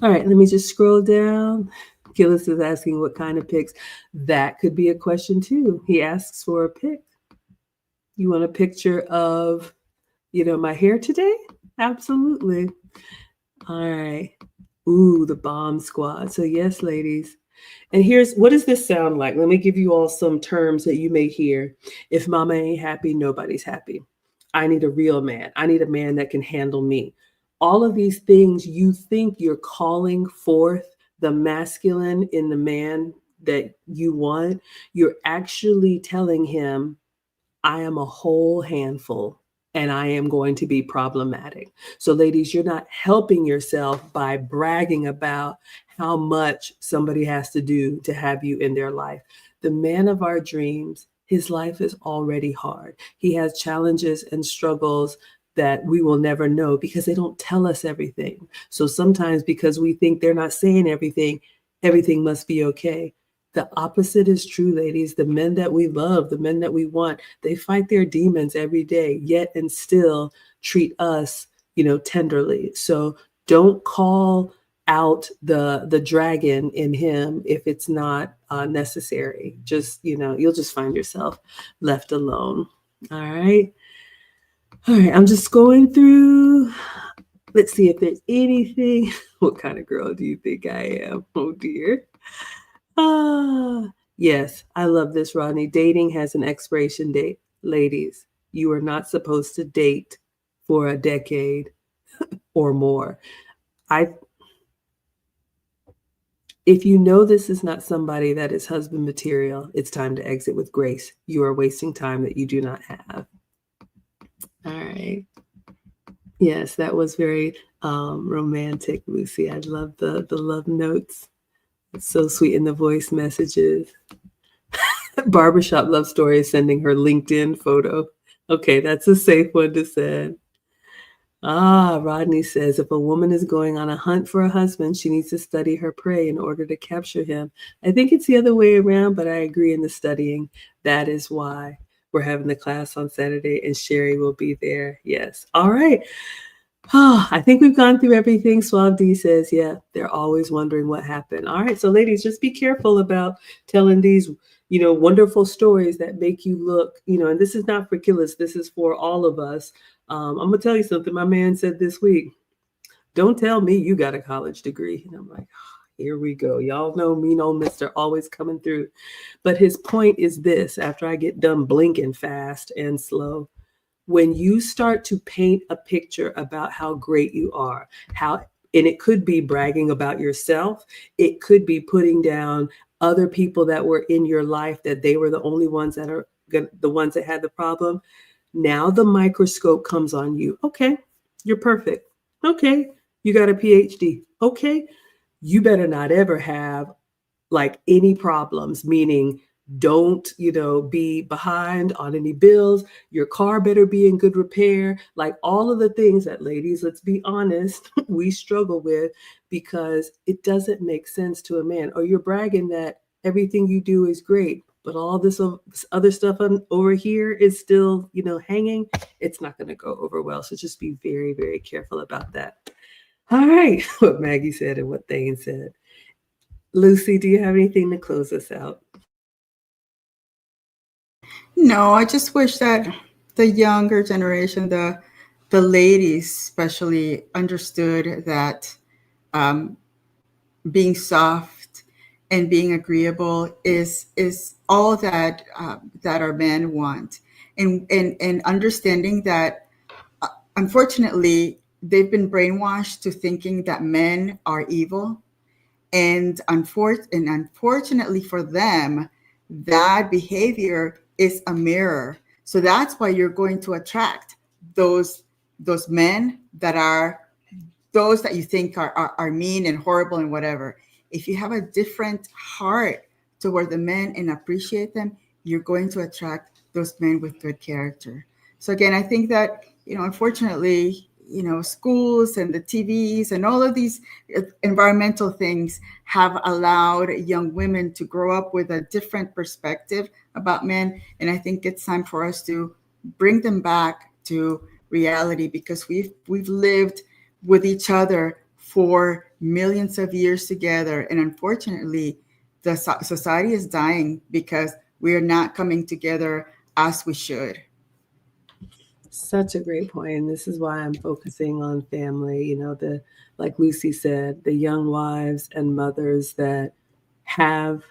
All right, let me just scroll down. Gillis is asking what kind of pics. That could be a question too. He asks for a pic. You want a picture of, my hair today? Absolutely. All right. Ooh, the bomb squad. So yes, ladies. And what does this sound like? Let me give you all some terms that you may hear. If mama ain't happy, nobody's happy. I need a real man. I need a man that can handle me. All of these things, you think you're calling forth the masculine in the man that you want. You're actually telling him, I am a whole handful and I am going to be problematic. So, ladies, you're not helping yourself by bragging about how much somebody has to do to have you in their life. The man of our dreams, his life is already hard. He has challenges and struggles that we will never know because they don't tell us everything. So sometimes because we think they're not saying everything, everything must be okay. The opposite is true, ladies. The men that we love, the men that we want, they fight their demons every day, yet and still treat us, tenderly. So don't call out the dragon in him if it's not necessary. Just, you'll just find yourself left alone. All right. All right. I'm just going through. Let's see if there's anything. What kind of girl do you think I am? Oh, dear. Yes, I love this, Rodney. Dating has an expiration date. Ladies, you are not supposed to date for a decade or more. If you know this is not somebody that is husband material, it's time to exit with grace. You are wasting time that you do not have. All right. Yes, that was very romantic, Lucy. I love the love notes. It's so sweet in the voice messages. Barbershop Love Story is sending her LinkedIn photo. Okay, that's a safe one to send. Rodney says, if a woman is going on a hunt for a husband, she needs to study her prey in order to capture him. I think it's the other way around, but I agree in the studying. That is why we're having the class on Saturday and Sherry will be there. Yes. All right. I think we've gone through everything. Suave D says, yeah, they're always wondering what happened. All right. So ladies, just be careful about telling these, wonderful stories that make you look, and this is not for killers. This is for all of us. I'm going to tell you something. My man said this week, don't tell me you got a college degree. And I'm like, here we go. Y'all know me, no Mr. always coming through. But his point is this, after I get done blinking fast and slow, when you start to paint a picture about how great you are, and it could be bragging about yourself, it could be putting down other people that were in your life, that they were the only ones that are the ones that had the problem. Now the microscope comes on you. Okay, you're perfect. Okay, you got a PhD. Okay, you better not ever have like any problems, meaning don't, be behind on any bills. Your car better be in good repair. Like all of the things that, ladies, let's be honest, we struggle with because it doesn't make sense to a man. Or you're bragging that everything you do is great, but all this other stuff over here is still, hanging. It's not going to go over well. So just be very, very careful about that. All right. What Maggie said and what Thane said. Lucy, do you have anything to close us out? No, I just wish that the younger generation, the ladies especially, understood that being soft and being agreeable is all that that our men want, and understanding that unfortunately they've been brainwashed to thinking that men are evil, and unfortunately for them, that behavior is a mirror. So that's why you're going to attract those men that are those that you think are mean and horrible and whatever. If you have a different heart toward the men and appreciate them, you're going to attract those men with good character. So again, I think that, unfortunately, schools and the TVs and all of these environmental things have allowed young women to grow up with a different perspective about men. And I think it's time for us to bring them back to reality, because we've lived with each other for millions of years together. And unfortunately, the society is dying because we are not coming together as we should. Such a great point. And this is why I'm focusing on family, like Lucy said, the young wives and mothers that have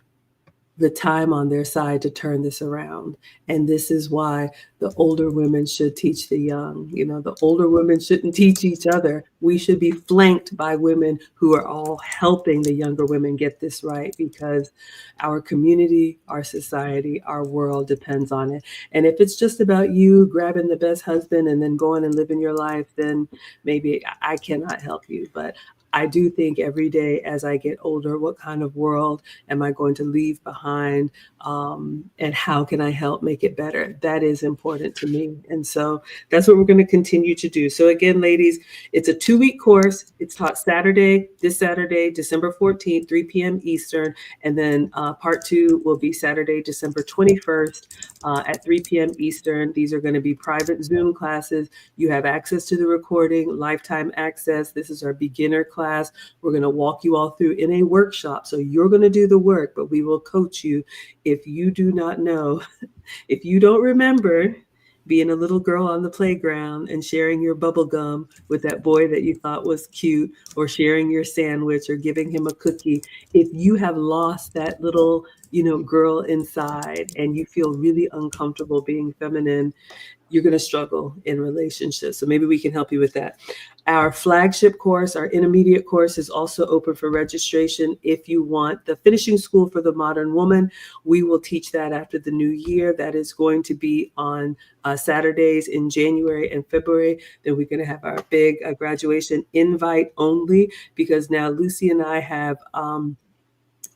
the time on their side to turn this around. And this is why the older women should teach the young. The older women shouldn't teach each other. We should be flanked by women who are all helping the younger women get this right, because our community, our society, our world depends on it. And if it's just about you grabbing the best husband and then going and living your life, then maybe I cannot help you. But I do think every day as I get older, what kind of world am I going to leave behind? And how can I help make it better? That is important to me. And so that's what we're going to continue to do. So again, ladies, it's a 2-week course. It's taught this Saturday, December 14th, 3 p.m. Eastern. And then part 2 will be Saturday, December 21st at 3 p.m. Eastern. These are going to be private Zoom classes. You have access to the recording, lifetime access. This is our beginner class. We're going to walk you all through in a workshop. So you're going to do the work, but we will coach you. If you do not know, if you don't remember being a little girl on the playground and sharing your bubble gum with that boy that you thought was cute, or sharing your sandwich or giving him a cookie, if you have lost that little, girl inside and you feel really uncomfortable being feminine, you're going to struggle in relationships. So maybe we can help you with that. Our flagship course, our intermediate course, is also open for registration. If you want the finishing school for the modern woman, we will teach that after the new year. That is going to be on Saturdays in January and February. Then we're going to have our big graduation invite only, because now Lucy and I have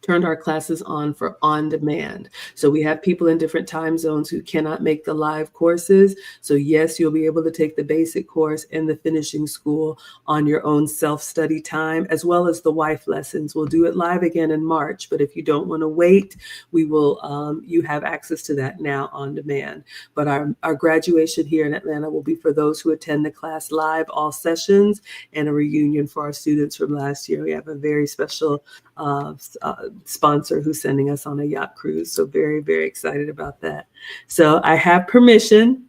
turned our classes on for on demand. So we have people in different time zones who cannot make the live courses. So yes, you'll be able to take the basic course and the finishing school on your own self-study time, as well as the wife lessons. We'll do it live again in March, but if you don't want to wait, we will, you have access to that now on demand. But our graduation here in Atlanta will be for those who attend the class live, all sessions, and a reunion for our students from last year. We have a very special sponsor who's sending us on a yacht cruise. So very, very excited about that. So I have permission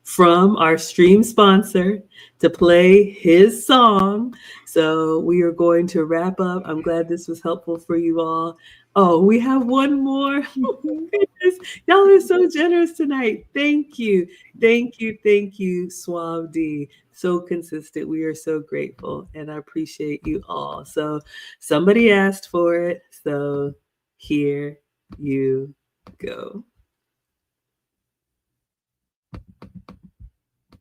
from our stream sponsor to play his song. So we are going to wrap up. I'm glad this was helpful for you all. Oh, we have one more. Oh my goodness. Y'all are so generous tonight. Thank you. Thank you. Thank you, Suave D. So consistent. We are so grateful, and I appreciate you all. So somebody asked for it. So here you go.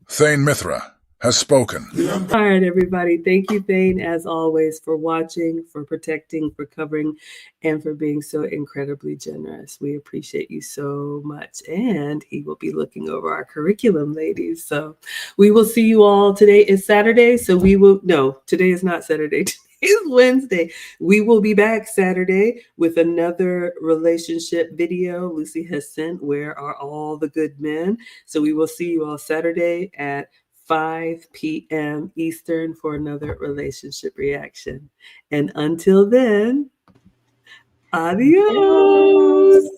Thane Mithra has spoken. All right, everybody. Thank you, Thane, as always, for watching, for protecting, for covering, and for being so incredibly generous. We appreciate you so much. And he will be looking over our curriculum, ladies. So we will see you all. Today is Saturday. So today is not Saturday. It's Wednesday. We will be back Saturday with another relationship video Lucy has sent. Where are all the good men? So we will see you all Saturday at 5 p.m. Eastern for another relationship reaction. And until then, adios.